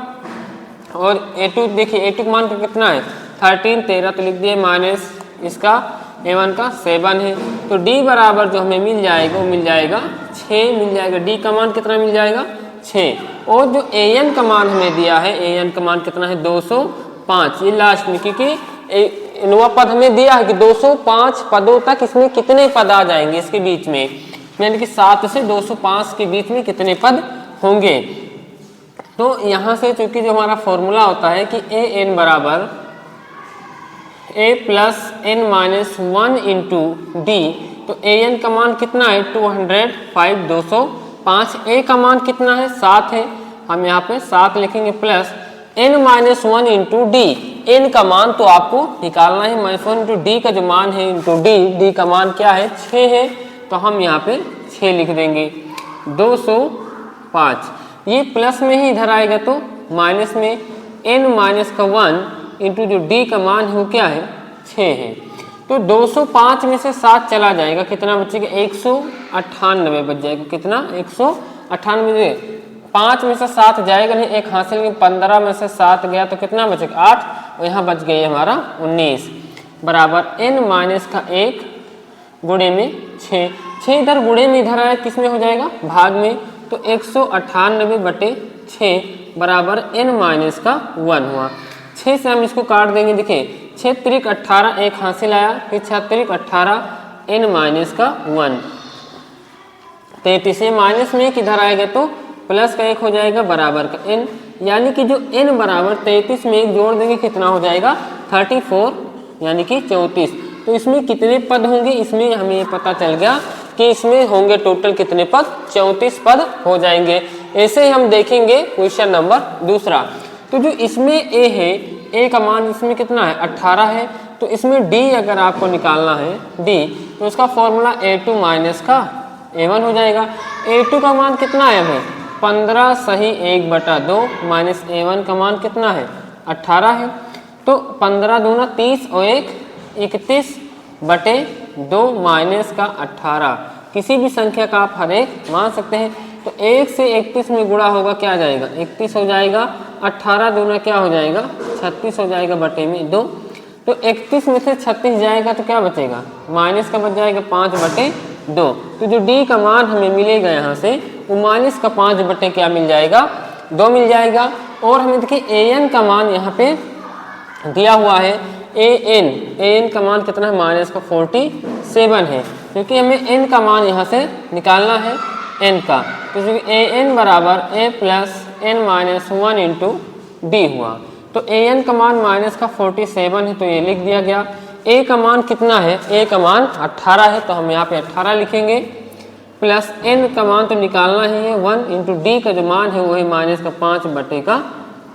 और a2 देखिए a2 का मान कितना है 13, 13 तो लिख दिए माइनस इसका a1 का 7 है। तो d बराबर जो हमें मिल जाएगा वो मिल जाएगा 6 मिल जाएगा। d का मान कितना मिल जाएगा 6। और जो an का मान हमें दिया है an का मान कितना है 205, ये लास्ट में, क्योंकि इनवा पद हमें दिया है कि 205 पदों तक इसमें कितने पद आ जाएंगे इसके बीच में, यानी कि 7 से 205 के बीच में कितने पद होंगे। तो यहाँ से चूंकि जो हमारा फॉर्मूला होता है कि ए एन बराबर a plus n minus 1 into D, तो ए एन का मान कितना है 205 205, a का मान कितना है 7 है, हम यहाँ पे 7 लिखेंगे plus n minus 1 into D, n का मान तो आपको निकालना है माइनस 1 इंटू डी का जो मान है इंटू डी का मान क्या है 6 है, तो हम यहाँ पे 6 लिख देंगे 205। ये प्लस में ही इधर आएगा तो माइनस में n माइनस का 1 इंटू जो d का मान है वो क्या है 6 है। तो 205 में से 7 चला जाएगा, कितना बचेगा 198 बच जाएगा, कितना 198, 5 में से 7 जाएगा नहीं, एक हासिल में 15 में से 7 गया तो कितना बचेगा 8, और यहाँ बच गई हमारा 19 बराबर n माइनस का 1 गुणे में 6, 6 इधर गुणे में इधर आया किस में हो जाएगा भाग में, तो 198 बटे 6 बराबर n माइनस का 1 हुआ। 6 से हम इसको काट देंगे, देखिए 6 त्रिक 18 एक हासिल आया, फिर 6 त्रिक 18 n माइनस का 1, 33 माइनस में किधर आएगा तो प्लस का 1 हो जाएगा बराबर का n, यानी कि जो n बराबर 33 में 1 जोड़ देंगे कितना हो जाएगा 34 यानी कि 34। तो इसमें कितने पद होंगे, इसमें हमें ये पता चल गया कि इसमें होंगे टोटल कितने पद 34 पद हो जाएंगे। ऐसे ही हम देखेंगे क्वेश्चन नंबर दूसरा। तो जो इसमें a है, a का मान इसमें कितना है 18 है, तो इसमें d अगर आपको निकालना है d, तो उसका फॉर्मूला a2 माइनस का a1 हो जाएगा। a2 का मान कितना है हमें 15 सही 1/2 माइनस a1 का मान कितना है 18 है, तो 15 दूना 30 और 1 31 बटे 2 माइनस का 18, किसी भी संख्या का आप हर एक मान सकते हैं। तो 1 से 31 में गुणा होगा क्या आ जाएगा 31 हो जाएगा, 18 दूना क्या हो जाएगा 36 हो जाएगा बटे में 2, तो 31 में से 36 जाएगा तो क्या बचेगा माइनस का बच जाएगा 5/2। तो जो d का मान हमें मिलेगा यहाँ से वो माइनस का 5 बटे क्या मिल जाएगा 2 मिल जाएगा। और हमें देखिए an का मान यहाँ पे दिया हुआ है, an का मान कितना है माइनस का 47 है, क्योंकि हमें n का मान यहाँ से निकालना है n का, तो an बराबर a plus n minus 1 into D हुआ। तो an का मान माइनस का 47 है, तो ये लिख दिया गया। a का मान कितना है, a का मान 18 है, तो हम यहाँ पे 18 लिखेंगे, प्लस n का मान तो निकालना ही है 1 इंटू डी का जो मान है वो है माइनस का 5 बटे का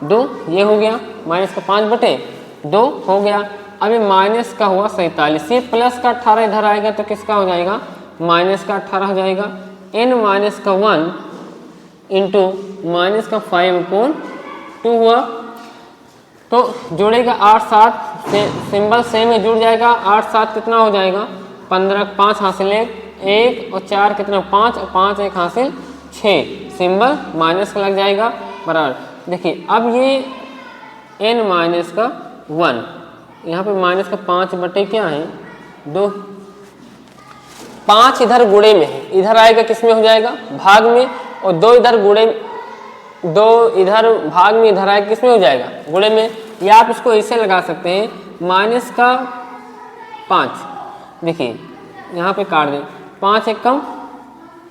2, ये हो गया माइनस का 5 बटे 2 हो गया। अभी माइनस का हुआ 47, ये प्लस का 18 इधर आएगा तो किसका हो जाएगा माइनस का 18 हो जाएगा, n माइनस का 1 इंटू माइनस का 5/2 हुआ। तो जुड़ेगा 8 7 से सिंबल सेम में जुड़ जाएगा, 8 7 कितना हो जाएगा 15, 5 हासिल 1 और 4 कितना 5 और 5 1 हासिल 6, सिंबल माइनस का लग जाएगा बराबर। देखिए अब ये n माइनस का 1, यहाँ पे माइनस का 5 बटे क्या है 2, 5 इधर गुणे में है, इधर आएगा किस में हो जाएगा भाग में, और 2 इधर गुणे 2 इधर भाग में इधर आएगा किस में हो जाएगा गुणे में, या आप इसको ऐसे लगा सकते हैं माइनस का 5, देखिए यहाँ पे काट दें 5 1 कम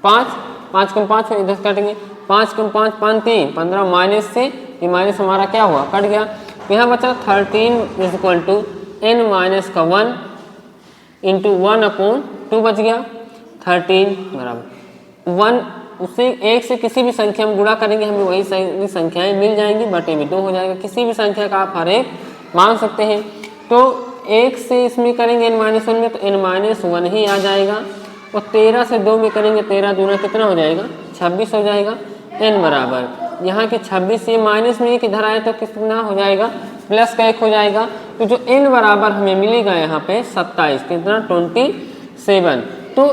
5, 5 कम 5 इधर काटेंगे, 5 कम 5 5 3 15, माइनस से ये माइनस हमारा क्या हुआ कट गया, यहाँ बचा 13 is equal to n minus का 1 इंटू 1/2 बच गया, 13 बराबर 1, उससे 1 से किसी भी संख्या में गुणा करेंगे हमें वही सही संख्याएं मिल जाएंगी, बटे में 2 हो जाएगा, किसी भी संख्या का आप हर एक मान सकते हैं। तो 1 से इसमें करेंगे n-1 में तो n-1 ही आ जाएगा, और 13 से 2 में करेंगे 13 दूना कितना हो जाएगा 26 हो जाएगा, n बराबर यहाँ के 26 ये माइनस में किधर आए तो कितना हो जाएगा प्लस का 1 हो जाएगा। तो जो n बराबर हमें मिलेगा यहाँ पे 27, कितना 27। तो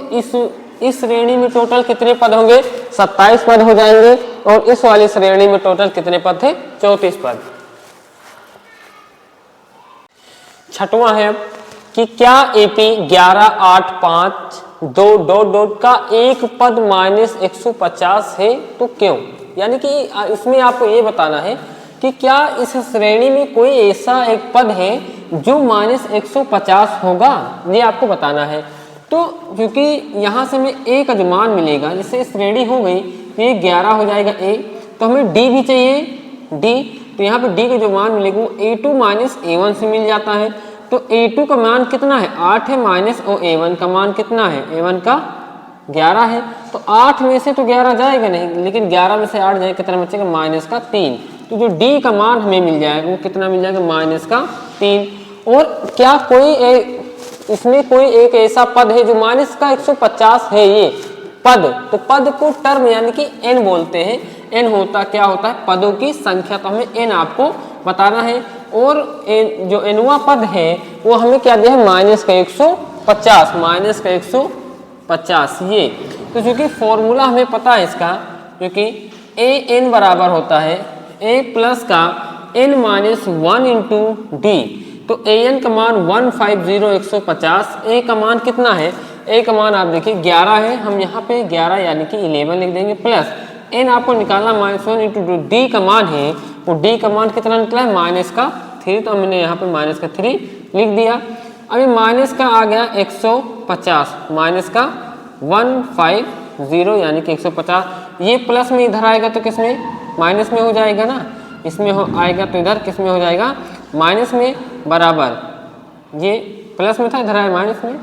इस श्रेणी में टोटल कितने पद होंगे 27 पद हो जाएंगे, और इस वाली श्रेणी में टोटल कितने पद थे 34 पद। छठवां है कि क्या AP 11, 8, 5, 2 डॉट डॉट का एक पद -150 है तो क्यों? यानी कि इसमें आपको ये बताना है कि क्या इस श्रेणी में कोई ऐसा एक पद है जो -150 होगा, ये आपको बताना है। तो क्योंकि यहाँ से हमें A का जो मान मिलेगा, जैसे श्रेणी हो गई तो ये 11 हो जाएगा A, तो हमें D भी चाहिए D, तो यहाँ पे D का जो मान मिलेगा वो A2 -A1 से मिल जाता है। तो A2 का मान कितना है 8 है माइनस और A1 का मान कितना है A1 का 11 है। तो 8 में से तो 11 जाएगा नहीं, लेकिन 11 में से 8 जाएगा कितना बचेगा -3। तो जो D का मान हमें मिल जाएगा वो कितना मिल जाएगा -3। और क्या कोई इसमें कोई एक ऐसा पद है जो -150 है ये पद, तो पद को टर्म यानी कि n बोलते हैं। n होता क्या होता है पदों की संख्या, तो हमें n आपको बताना है। और जो nवां पद है वो हमें क्या दिया है -150 ये। तो चूंकि फॉर्मूला हमें पता है इसका, क्योंकि an बराबर होता है a प्लस का n-1 इंटू डी। तो an का मान 150 a का मान कितना है, a का मान आप देखिए 11 है, हम यहाँ पे 11 यानी कि 11 लिख देंगे, प्लस n आपको निकालना -1 इंटू जो d का मान है वो d का मान कितना निकला है -3, तो हमने यहाँ पे -3 लिख दिया। अभी माइनस का आ गया 150 -150 यानी कि 150, ये प्लस में इधर आएगा तो किसमें माइनस में हो जाएगा ना, इसमें आएगा तो इधर किस में हो जाएगा माइनस में, बराबर ये प्लस में था इधर आया माइनस में।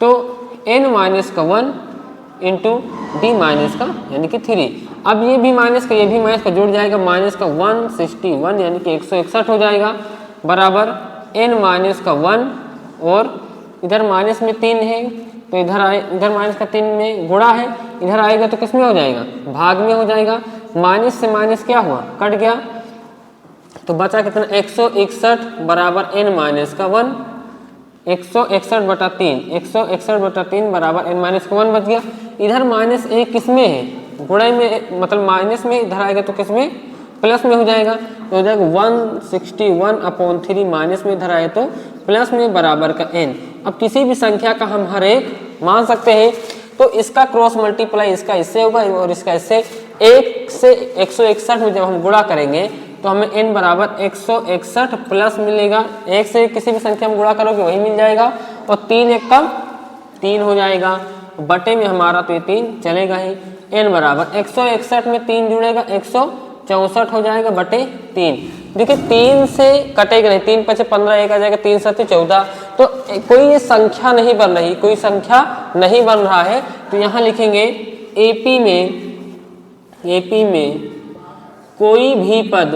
तो n-1 इंटू डी माइनस का यानी कि 3। अब ये भी माइनस का ये भी माइनस का जुड़ जाएगा, -161 यानी कि 161 हो जाएगा, बराबर n-1 और इधर माइनस में 3 है तो इधर माइनस का 3 में गुणा है, इधर आएगा तो किस में हो जाएगा भाग में हो जाएगा। माइनस से माइनस क्या हुआ कट गया, तो बचा कितना 161 बराबर n-1, 161/3 बराबर n-1 बच गया। इधर -1 किस में है गुणे में, मतलब माइनस में, इधर आएगा तो किस में प्लस में हो जाएगा, तो हो जाएगा 161/3 माइनस में, इधर आए तो प्लस में, बराबर का n। अब किसी भी संख्या का हम हर एक मान सकते हैं, तो इसका क्रॉस मल्टीप्लाई इसका इससे होगा और इसका इससे, 1 से 161 में जब हम गुणा करेंगे तो हमें n बराबर 161 प्लस मिलेगा, 1 से किसी भी संख्या में गुणा करोगे वही मिल जाएगा, और 3 1 कम 3 हो जाएगा, बटे में हमारा तो ये 3 चलेगा ही। n बराबर 161 में 3 जुड़ेगा 164 हो जाएगा बटे 3। देखिए 3 से कटेगा नहीं, 3 5 15 1 आ जाएगा, 3 7 14, तो कोई ये संख्या नहीं बन रही, कोई संख्या नहीं बन रहा है। तो यहाँ लिखेंगे AP में कोई भी पद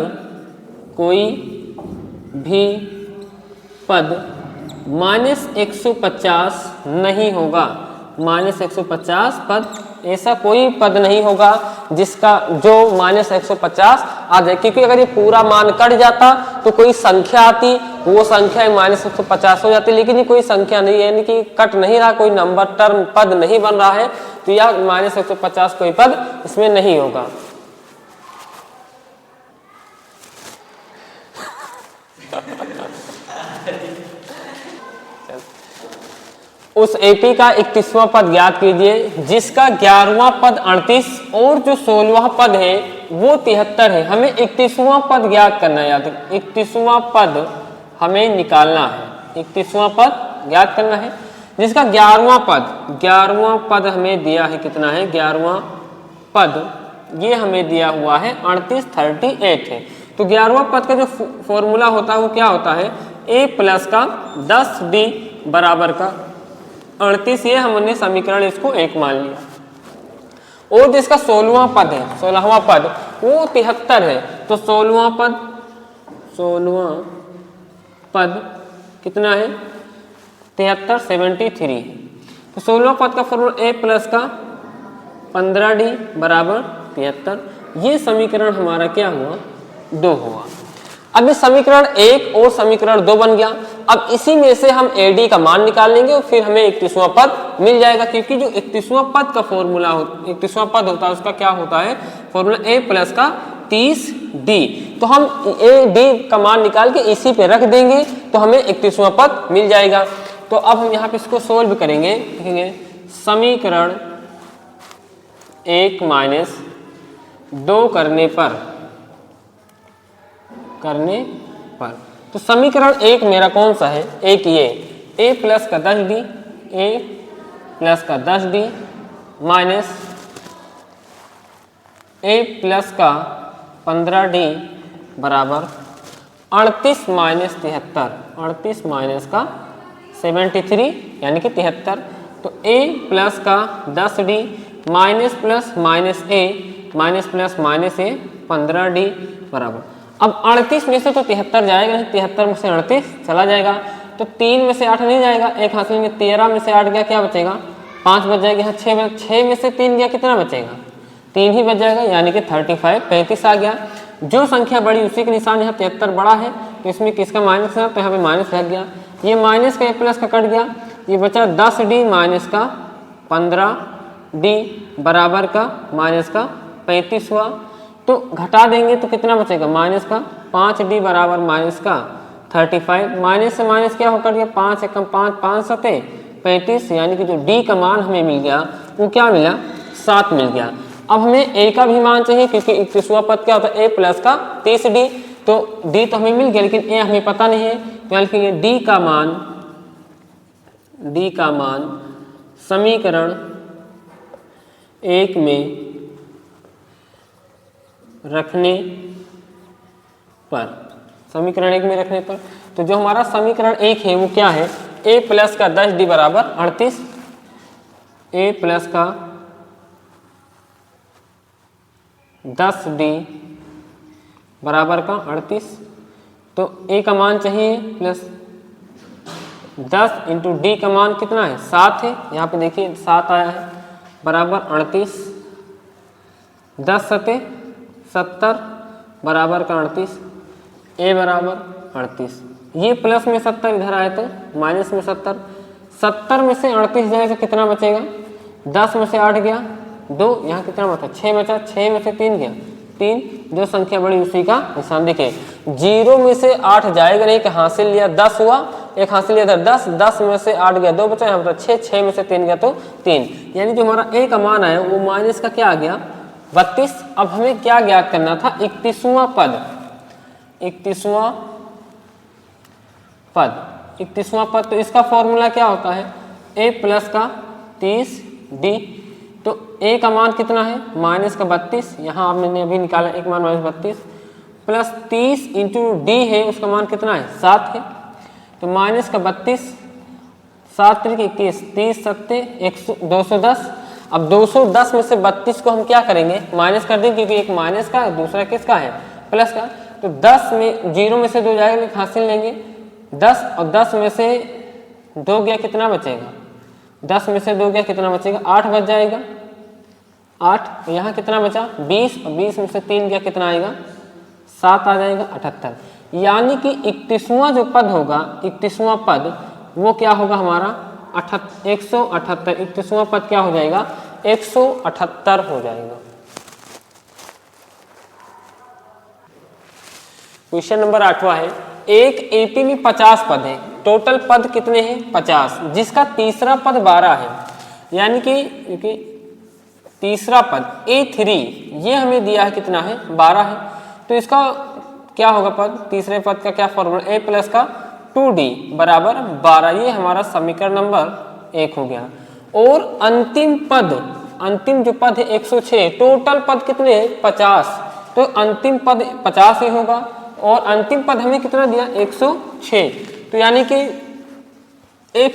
-150 नहीं होगा, -150 पद, ऐसा कोई पद नहीं होगा जिसका जो -150 आ जाए, क्योंकि अगर ये पूरा मान कट जाता तो कोई संख्या आती, वो संख्या -150 हो जाती, लेकिन ये कोई संख्या नहीं है, यानी कि कट नहीं रहा, कोई नंबर टर्म पद नहीं बन रहा है, तो यह -150 कोई पद इसमें नहीं होगा। उस AP का 31वां पद ज्ञात कीजिए जिसका 11वां पद 38 और जो 16वां पद है वो 73 है। हमें 31वां पद ज्ञात करना है, याद 31वां पद हमें निकालना है, 31वां पद ज्ञात करना है जिसका 11वां पद हमें दिया है, कितना है 11वां पद ये हमें दिया हुआ है 38 है। तो 11वां पद का जो फॉर्मूला होता है वो क्या होता है, a प्लस का 10d बराबर का 38, ये हमने समीकरण इसको 1 मान लिया। और जिसका 16वां पद है, 16वां पद वो 73 है, तो 16वां पद कितना है 73 73 है। तो 16वां पद का फॉर्मूला a प्लस का 15d बराबर 73, ये समीकरण हमारा क्या हुआ 2 हुआ। अब इस समीकरण 1 और समीकरण 2 बन गया। अब इसी में से हम AD का मान निकाल लेंगे और फिर हमें 31वां पद मिल जाएगा, क्योंकि जो 31वां पद का फॉर्मूला 31वां पद होता है उसका क्या होता है फॉर्मूला a प्लस का 30d। तो हम AD का मान निकाल के इसी पे रख देंगे, तो हमें 31वां पद मिल जाएगा। तो अब हम यहाँ पे इसको सोल्व करेंगे, लिखेंगे समीकरण 1 माइनस 2 करने पर तो समीकरण 1 मेरा कौन सा है, एक ये a प्लस का 10d माइनस a प्लस का 15d बराबर 38 माइनस 73 यानी कि 73। तो a प्लस का 10d minus plus minus a minus plus minus a 15d बराबर, अब 38 में से तो 73 जाएगा नहीं, 73 में से 38 चला जाएगा, तो 3 में से 8 नहीं जाएगा, एक हाथ लेंगे, 13 में से 8 गया, क्या बचेगा 5 बच जाएगा, यहाँ 6 में से 3 गया, कितना बचेगा 3 ही बच जाएगा, यानी कि 35 आ गया। जो संख्या बड़ी उसी के निशान, यहाँ 73 बड़ा है तो इसमें किसका माइनस है, तो यहाँ पे माइनस लग गया, ये माइनस का प्लस का कट गया, ये बचा 10d माइनस का 15d बराबर का माइनस का 35 हुआ। तो घटा देंगे तो कितना बचेगा, माइनस का 5d बराबर माइनस का 35, माइनस से माइनस क्या होकर गया, 5 एकम 5, 5 सते 35, यानी कि जो d का मान हमें मिल गया वो क्या मिला, 7 मिल गया। अब हमें a का भी मान चाहिए, क्योंकि 31वां पद क्या होता है a प्लस का 30d, तो d तो हमें मिल गया लेकिन a हमें पता नहीं है, तो लिखेंगे d का मान समीकरण 1 में रखने पर, तो जो हमारा समीकरण 1 है वो क्या है, a प्लस का 10d बराबर 38, a प्लस का 10d बराबर का 38, तो a का मान चाहिए प्लस 10 इंटू d का मान कितना है 7 है, यहाँ पे देखिए 7 आया है, बराबर 38, 10 सते 70 बराबर का 38, a बराबर 38, ये प्लस में 70 इधर आए तो माइनस में 70, 70 में से 38 जाएगा कितना बचेगा, 10 में से 8 गया 2, यहाँ कितना बचा 6 बचा, 6 में से 3 गया 3, जो संख्या बड़ी उसी का निशान। देखिए 0 में से 8 जाएगा नहीं, कि हासिल लिया 10 हुआ, एक हासिल लिया था 10 में से 8 गया 2 बचा, यहाँ पर 6 में से 3 गया तो 3, यानी जो हमारा a का मान आया वो माइनस का क्या आ गया 32। अब हमें क्या ज्ञात करना था, 31वां पद, तो इसका फॉर्मूला क्या होता है, a प्लस का 30d, तो a का मान कितना है माइनस का 32, यहाँ मैंने अभी निकाला एक मान माइनस 32, प्लस 30 इंटू d है, उसका मान कितना है 7 है, तो माइनस का 32, 7 तरीके 21, 30 सत्ते 210। अब 210 में से 32 को हम क्या करेंगे, माइनस कर देंगे, क्योंकि एक माइनस का है दूसरा किसका है प्लस का, तो 10 में 0 में से 2 जाएगा, हासिल लेंगे 10, और 10 में से 2 गया कितना बचेगा, 10 में से 2 गया कितना बचेगा 8 बच जाएगा 8, यहाँ कितना बचा 20, और 20 में से 3 गया कितना आएगा 7 आ जाएगा 78, यानी कि 31वां जो पद होगा, 31वां पद वो क्या होगा हमारा 178, 31वां पद क्या हो जाएगा 178 हो जाएगा। क्वेश्चन नंबर 8वां है, एक एपी में 50 पद है, टोटल पद कितने हैं 50, जिसका तीसरा पद 12 है, यानी कि तीसरा पद A3 ये हमें दिया है कितना है 12 है, तो इसका क्या होगा पद, तीसरे पद का क्या फॉर्मूला, a प्लस का 2d बराबर 12, ये हमारा समीकरण नंबर 1 हो गया। और अंतिम जो पद है 106, टोटल पद कितने हैं 50, तो अंतिम पद 50 ही होगा, और अंतिम पद हमें कितना दिया 106, तो यानी कि A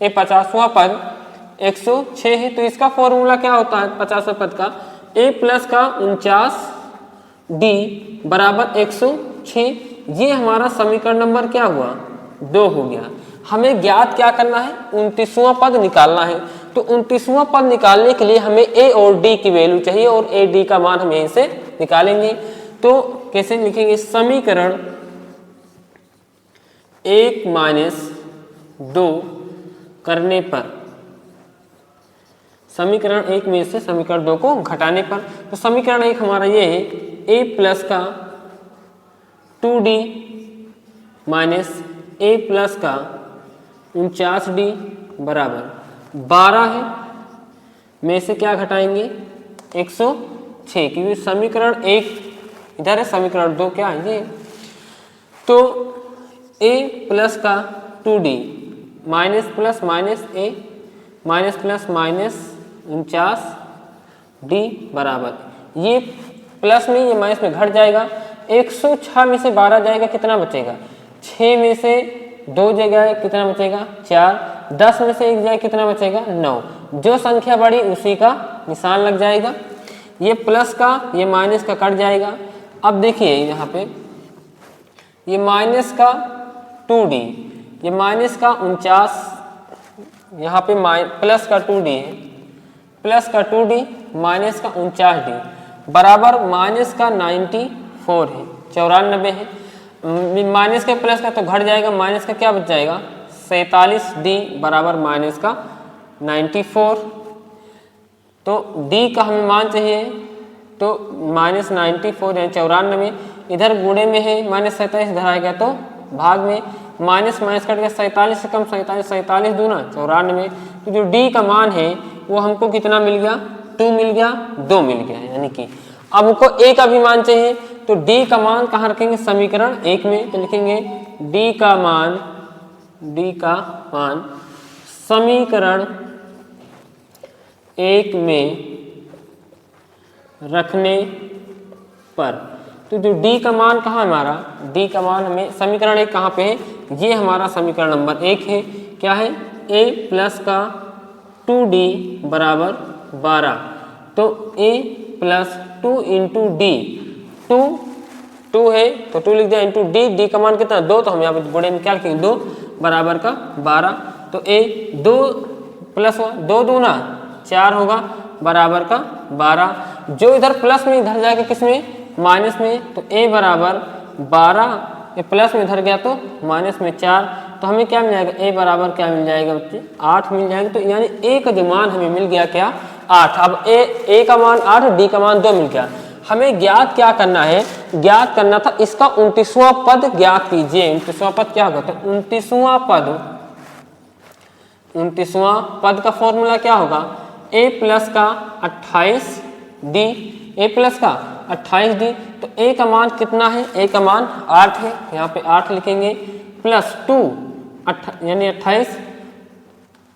50वां पद 106 है, तो इसका फॉर्मूला क्या होता है 50वें पद का, a प्लस का 49d बराबर 106, ये हमारा समीकरण नंबर क्या हुआ 2 हो गया। हमें ज्ञात क्या करना है 29वां पद निकालना है, तो 29वां पद निकालने के लिए हमें a और d की वैल्यू चाहिए, और a d का मान हम यहीं से निकालेंगे। तो कैसे लिखेंगे, समीकरण 1 माइनस 2 करने पर, समीकरण 1 में से समीकरण 2 को घटाने पर, तो समीकरण 1 हमारा ये है a प्लस का 2d माइनस ए प्लस का 49D बराबर 12 है, में से क्या घटाएंगे 106, क्योंकि समीकरण 1 इधर है, समीकरण 2 क्या है ये। तो a प्लस का 2D minus plus minus a minus plus minus 49D बराबर, ये प्लस में ये माइनस में घट जाएगा, 106 में से 12 जाएगा कितना बचेगा, 6 में से 2 जगह कितना बचेगा 4, 10 में से 1 जाए कितना बचेगा 9, जो संख्या बड़ी उसी का निशान लग जाएगा। ये प्लस का ये माइनस का कट जाएगा। अब देखिए यहाँ पे ये माइनस का 2D, ये माइनस का 49, यहाँ पे प्लस का 2D है, प्लस का 2D माइनस का 49D बराबर माइनस का 94 है, 94 है। माइनस के प्लस का तो घट जाएगा, माइनस का क्या बच जाएगा 47D बराबर माइनस का 94। तो D का हमें मान चाहिए, तो माइनस 94 है 94, इधर गुणे में है माइनस 47 इधर आएगा तो भाग में, माइनस माइनस कट गया 47 से कम 47, 47 दूना 94। तो जो D का मान है वो हमको कितना मिल गया 2 मिल गया, 2 मिल गया, यानी कि अब हमको A का भी मान चाहिए। तो D का मान कहाँ रखेंगे समीकरण 1 में, तो लिखेंगे D का मान समीकरण 1 में रखने पर, तो जो D का मान कहाँ हमारा, D का मान हमें समीकरण 1 कहाँ पे है, ये हमारा समीकरण नंबर 1 है। क्या है a प्लस का 2D बराबर 12, तो a प्लस 2 इंटू डी, 2 है तो 2 लिख दिया इंटू डी का मान कितना 2, तो हम यहाँ पे गुणे में क्या लिखेंगे 2 बराबर का 12। तो a 2 प्लस 2 दूना 4 होगा बराबर का 12, जो इधर प्लस में इधर जाएगा किसमें माइनस में, तो a बराबर 12, ये प्लस में इधर गया तो माइनस में 4, तो हमें क्या मिल जाएगा a बराबर क्या मिल जाएगा बच्चे 8 मिल जाएगा। तो यानी a का जो मान हमें मिल गया क्या 8। अब a का मान 8, d का मान 2 मिल गया। हमें ज्ञात क्या करना है, ज्ञात करना था इसका 29वां पद ज्ञात कीजिए। 29वां पद क्या होगा, तो 29वां पद का फॉर्मूला क्या होगा, a प्लस का 28d, a प्लस का 28d, तो a का मान कितना है, a का मान 8 है, यहाँ पे 8 लिखेंगे, प्लस 2 यानी 28,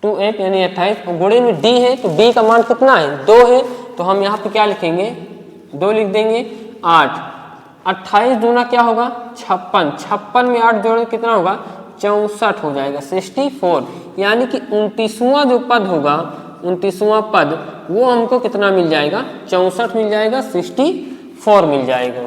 2 यानी 28, और गुणे में d है तो d का मान कितना है 2 है, तो हम यहाँ पे क्या लिखेंगे 2 लिख देंगे। 8 28 दूना क्या होगा 56, 56 में 8 जोड़े कितना होगा 64 हो जाएगा 64, यानी कि 29वां जो पद होगा 29वां पद वो हमको कितना मिल जाएगा 64 मिल जाएगा, 64 मिल जाएगा।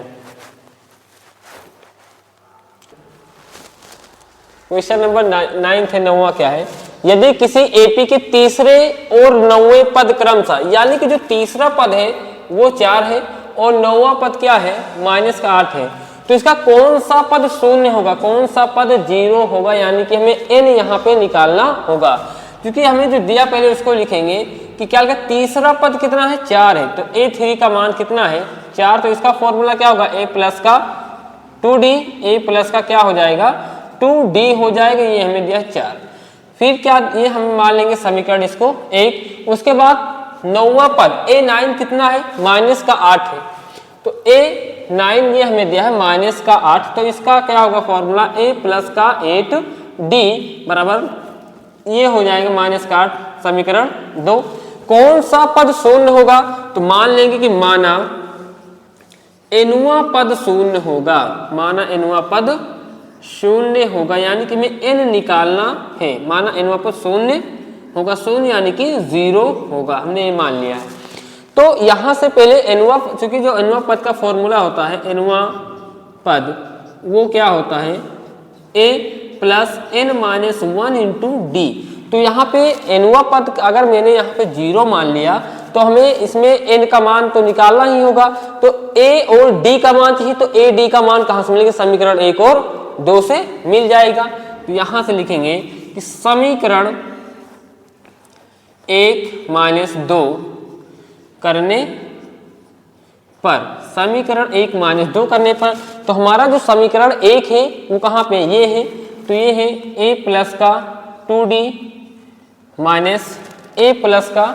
क्वेश्चन नंबर 9 है, 9वां क्या है, यदि किसी एपी के तीसरे और 9वें पद क्रमशः, यानी कि जो तीसरा पद है वो 4 है और 9वां पद क्या है माइनस का 8 है, तो इसका कौन सा पद शून्य होगा, कौन सा पद 0 होगा, यानी कि हमें n यहाँ पे निकालना होगा। क्योंकि हमें जो दिया पहले उसको लिखेंगे कि क्या लिखा, तीसरा पद कितना है 4 है, तो a3 का मान कितना है 4, तो इसका फॉर्मूला क्या होगा a प्लस का 2d, a प्लस का क्या हो जाएगा 2d हो जाएगा, ये हमें दिया 4। फिर क्या, ये हम मान लेंगे समीकरण इसको 1। उसके बाद 9वां पद a9 कितना है माइनस का 8 है, तो a9 ये हमें दिया है माइनस का 8, तो इसका क्या होगा फॉर्मूला a प्लस का 8d बराबर ये हो जाएगा माइनस का 8, समीकरण 2। कौन सा पद शून्य होगा, तो मान लेंगे कि माना nवां पद शून्य होगा, माना nवां पद शून्य होगा, यानी कि हमें n निकालना है, माना nवां पद शून्य होगा, शून्य यानी कि 0 होगा, हमने ये मान लिया है। तो यहां से पहले nवां, चूंकि जो nवां पद का फॉर्मूला होता है nवां पद वो क्या होता है a plus n minus 1 into D, तो यहाँ पे nवां पद अगर मैंने यहाँ पे 0 मान लिया तो हमें इसमें n का मान तो निकालना ही होगा, तो a और d का मान चाहिए, तो a d का मान कहाँ से मिलेगा, समीकरण 1 और 2 से मिल जाएगा। तो यहाँ से लिखेंगे कि समीकरण 1 माइनस 2 करने पर समीकरण 1 माइनस 2 करने पर, तो हमारा जो समीकरण 1 है वो कहाँ पे ये है, तो ये है a प्लस का 2d माइनस a प्लस का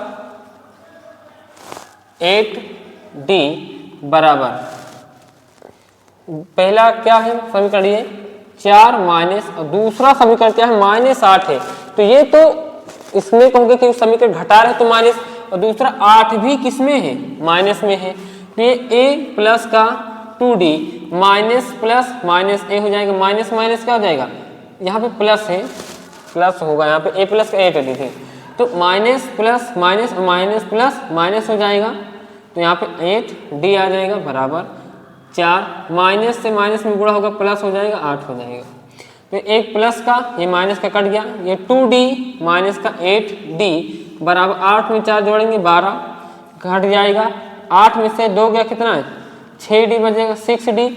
8d बराबर, पहला क्या है समीकरण ये 4 माइनस, और दूसरा समीकरण क्या है -8 है। तो ये तो इसमें कहोगे कि समीकरण घटा रहे तो माइनस, और दूसरा 8 भी किसमें है माइनस में है। तो ये a प्लस का 2d minus plus minus a हो जाएगा, माइनस माइनस क्या हो जाएगा, यहाँ पे प्लस है, प्लस होगा, यहाँ पे a प्लस का 8 लिखे, तो minus plus minus minus plus minus हो जाएगा, तो यहाँ पे 8d आ जाएगा बराबर 4, माइनस से माइनस में गुणा होगा प्लस हो जाएगा 8 हो जाएगा। तो एक प्लस का ये माइनस का कट गया, ये 2d माइनस का 8d बराबर 8 में 4 जोड़ेंगे 12 घट जाएगा, 8 में से 2 गया कितना है 6d बचेगा 6d,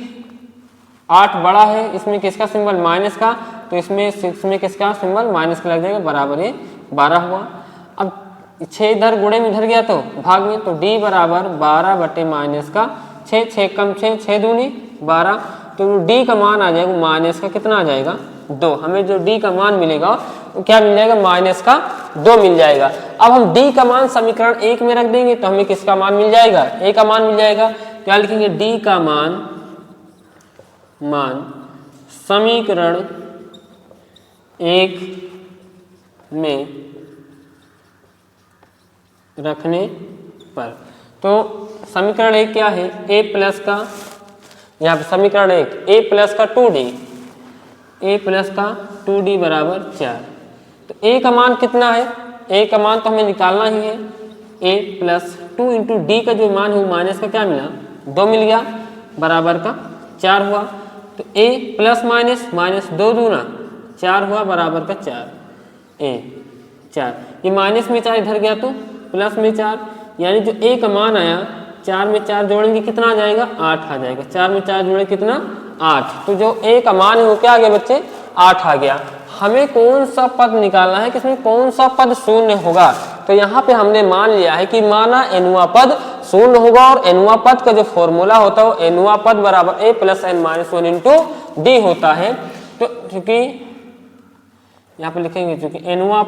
8 बड़ा है इसमें किसका सिंबल माइनस का, तो इसमें 6 में किसका सिंबल माइनस का लग जाएगा बराबर ये 12 हुआ। अब 6 इधर गुणे में इधर गया तो भाग में, तो d बराबर 12 बटे माइनस का 6, 6 कम 6, 6 दूनी 12, तो d का मान आ जाएगा माइनस का कितना आ जाएगा 2, हमें जो d का मान मिलेगा वो क्या मिल जाएगा माइनस का 2 मिल जाएगा। अब हम d का मान समीकरण 1 में रख देंगे तो हमें किसका मान मिल जाएगा a का मान मिल जाएगा, क्या लिखेंगे d का मान समीकरण 1 में रखने पर, तो समीकरण 1 क्या है a प्लस का, यहाँ पे समीकरण 1 a प्लस का 2d, a प्लस का 2d बराबर 4, तो a का मान कितना है, a का मान तो हमें निकालना ही है, a प्लस 2 इंटू डी का जो मान है वो माइनस का क्या मिला 2 मिल गया बराबर का 4 हुआ, तो a प्लस माइनस माइनस 2 दूना 4 हुआ बराबर का 4, a 4, ये माइनस में 4 इधर गया तो प्लस में 4, यानी जो a का मान आया 4 में 4 जोड़ेंगे कितना आ जाएगा 8 आ जाएगा, 4 में 4 जोड़े कितना 8, तो जो a का मान है वो क्या आ गया बच्चे 8 आ गया। हमें कौन सा पद निकालना है, किसमें कौन सा पद शून्य होगा, तो यहाँ पे हमने मान लिया है कि माना एनवा पद शून्य होगा, और एनवा पद का जो फॉर्मूला होता है वो एनवा पद बराबर a plus n minus 1 into D होता है। तो चूंकि यहाँ पे लिखेंगे चूंकि एनवा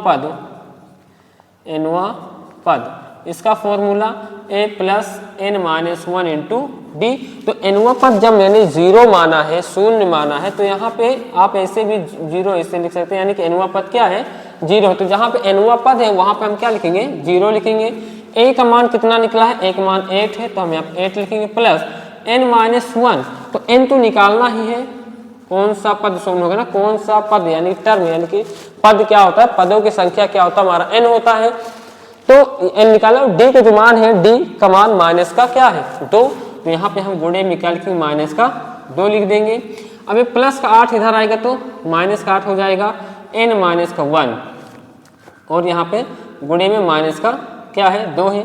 पद इसका formula a plus n minus 1 into D, तो एनवा पद जब मैंने 0 माना है शून्य माना है, तो यहाँ पे आप ऐसे भी 0 ऐसे लिख सकते हैं, यानी कि एनवा पद क्या है 0, तो जहाँ पे एनवा पद है वहाँ पे हम क्या लिखेंगे 0 लिखेंगे। a का मान कितना निकला है, a का मान 8 है, तो हम यहाँ पे 8 लिखेंगे प्लस n माइनस 1, तो n तो निकालना ही है, कौन सा पद शून्य होगा ना, कौन सा पद यानी टर्म, यानी कि पद क्या होता है, पदों की संख्या क्या होता है हमारा n होता है, तो n निकाला, d का जो मान है d का मान माइनस का क्या है 2, तो यहाँ पे हम गुणे निकाल के माइनस का 2 लिख देंगे। अब ये प्लस का 8 इधर आएगा तो माइनस का 8 हो जाएगा n माइनस का 1, और यहाँ पे गुणे में माइनस का क्या है 2 है।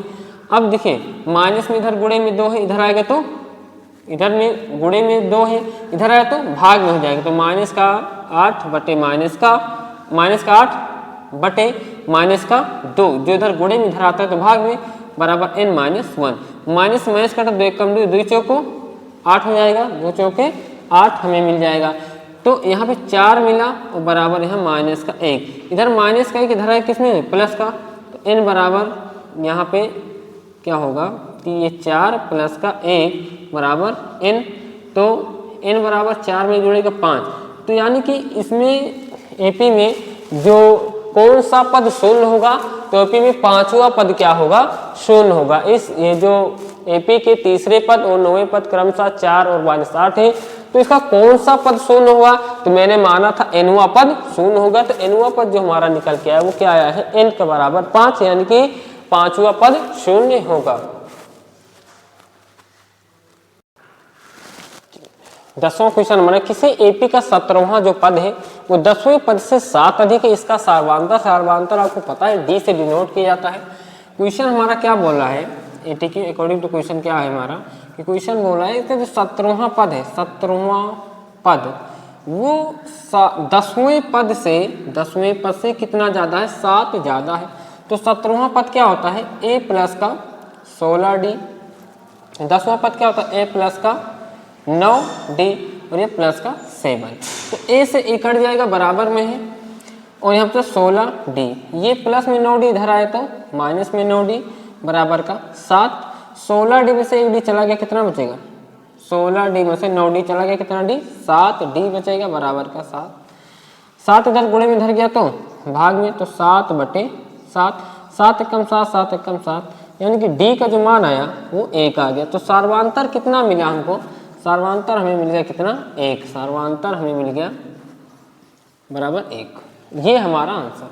अब देखिए माइनस में इधर गुणे में 2 है, इधर आएगा तो इधर में गुणे में 2 है, इधर आया तो भाग में हो जाएगा, तो माइनस का 8 बटे माइनस का 8 बटे माइनस का 2, जो इधर गुणे में इधर आता है तो भाग में बराबर n माइनस 1, माइनस माइनस का 2 कम 2 चौको 8 हो जाएगा, 2 चौके 8 हमें मिल जाएगा। तो यहाँ पे 4 मिला और बराबर यहाँ माइनस का 1, इधर माइनस का 1 इधर है किसमें प्लस का, तो n बराबर यहाँ पे क्या होगा कि ये 4 प्लस का 1 बराबर n, तो n बराबर 4 में जुड़ेगा 5, तो यानी कि इसमें एपी में जो कौन सा पद शून्य होगा, तो एपी में 5वां पद क्या होगा शून्य होगा। इस ये जो एपी के तीसरे पद और 9वें पद क्रमशः 4 और -8 है, तो इसका कौन सा पद शून्य होगा, तो मैंने माना था एनवा पद शून्य होगा, तो एनवा पद जो हमारा निकल के आया वो क्या आया है n के बराबर 5, यानी कि 5वां पद शून्य होगा। 10वां क्वेश्चन हमारा, किसी एपी का 17वां जो पद है वो 10वें पद से 7 अधिक है, इसका सार्वधातुक आपको पता है डी से डिनोट किया जाता है। क्वेश्चन हमारा क्या बोल रहा है एटी के अकॉर्डिंग टू क्वेश्चन क्या है हमारा, कि क्वेश्चन बोल रहा है इसका जो 17वां पद है, 17वां पद वो 10वें पद से कितना ज्यादा है 7 ज्यादा है, तो 17वां पद क्या होता है a प्लस का 16d 10वां पद क्या होता है, ए प्लस का 9 डी और ये प्लस का 7। तो ए से ए कट जाएगा, बराबर में है, और यहाँ पे 16 डी, ये प्लस में 9 डी इधर आए तो माइनस में 9 डी बराबर का 7। 16 डी में से 1 डी चला गया, कितना बचेगा, 16 डी में से 9 डी चला गया, कितना डी, 7 डी बचेगा बराबर का 7। 7 इधर गुणे में इधर गया तो भाग में, तो 7/7, 7 एकम 7, 7 एकम 7, यानी कि डी का जो मान आया वो 1 आ गया। तो सार्वांतर कितना मिला हमको, सार्वांतर हमें मिल गया कितना, 1, सार्वांतर हमें मिल गया बराबर 1। ये हमारा आंसर।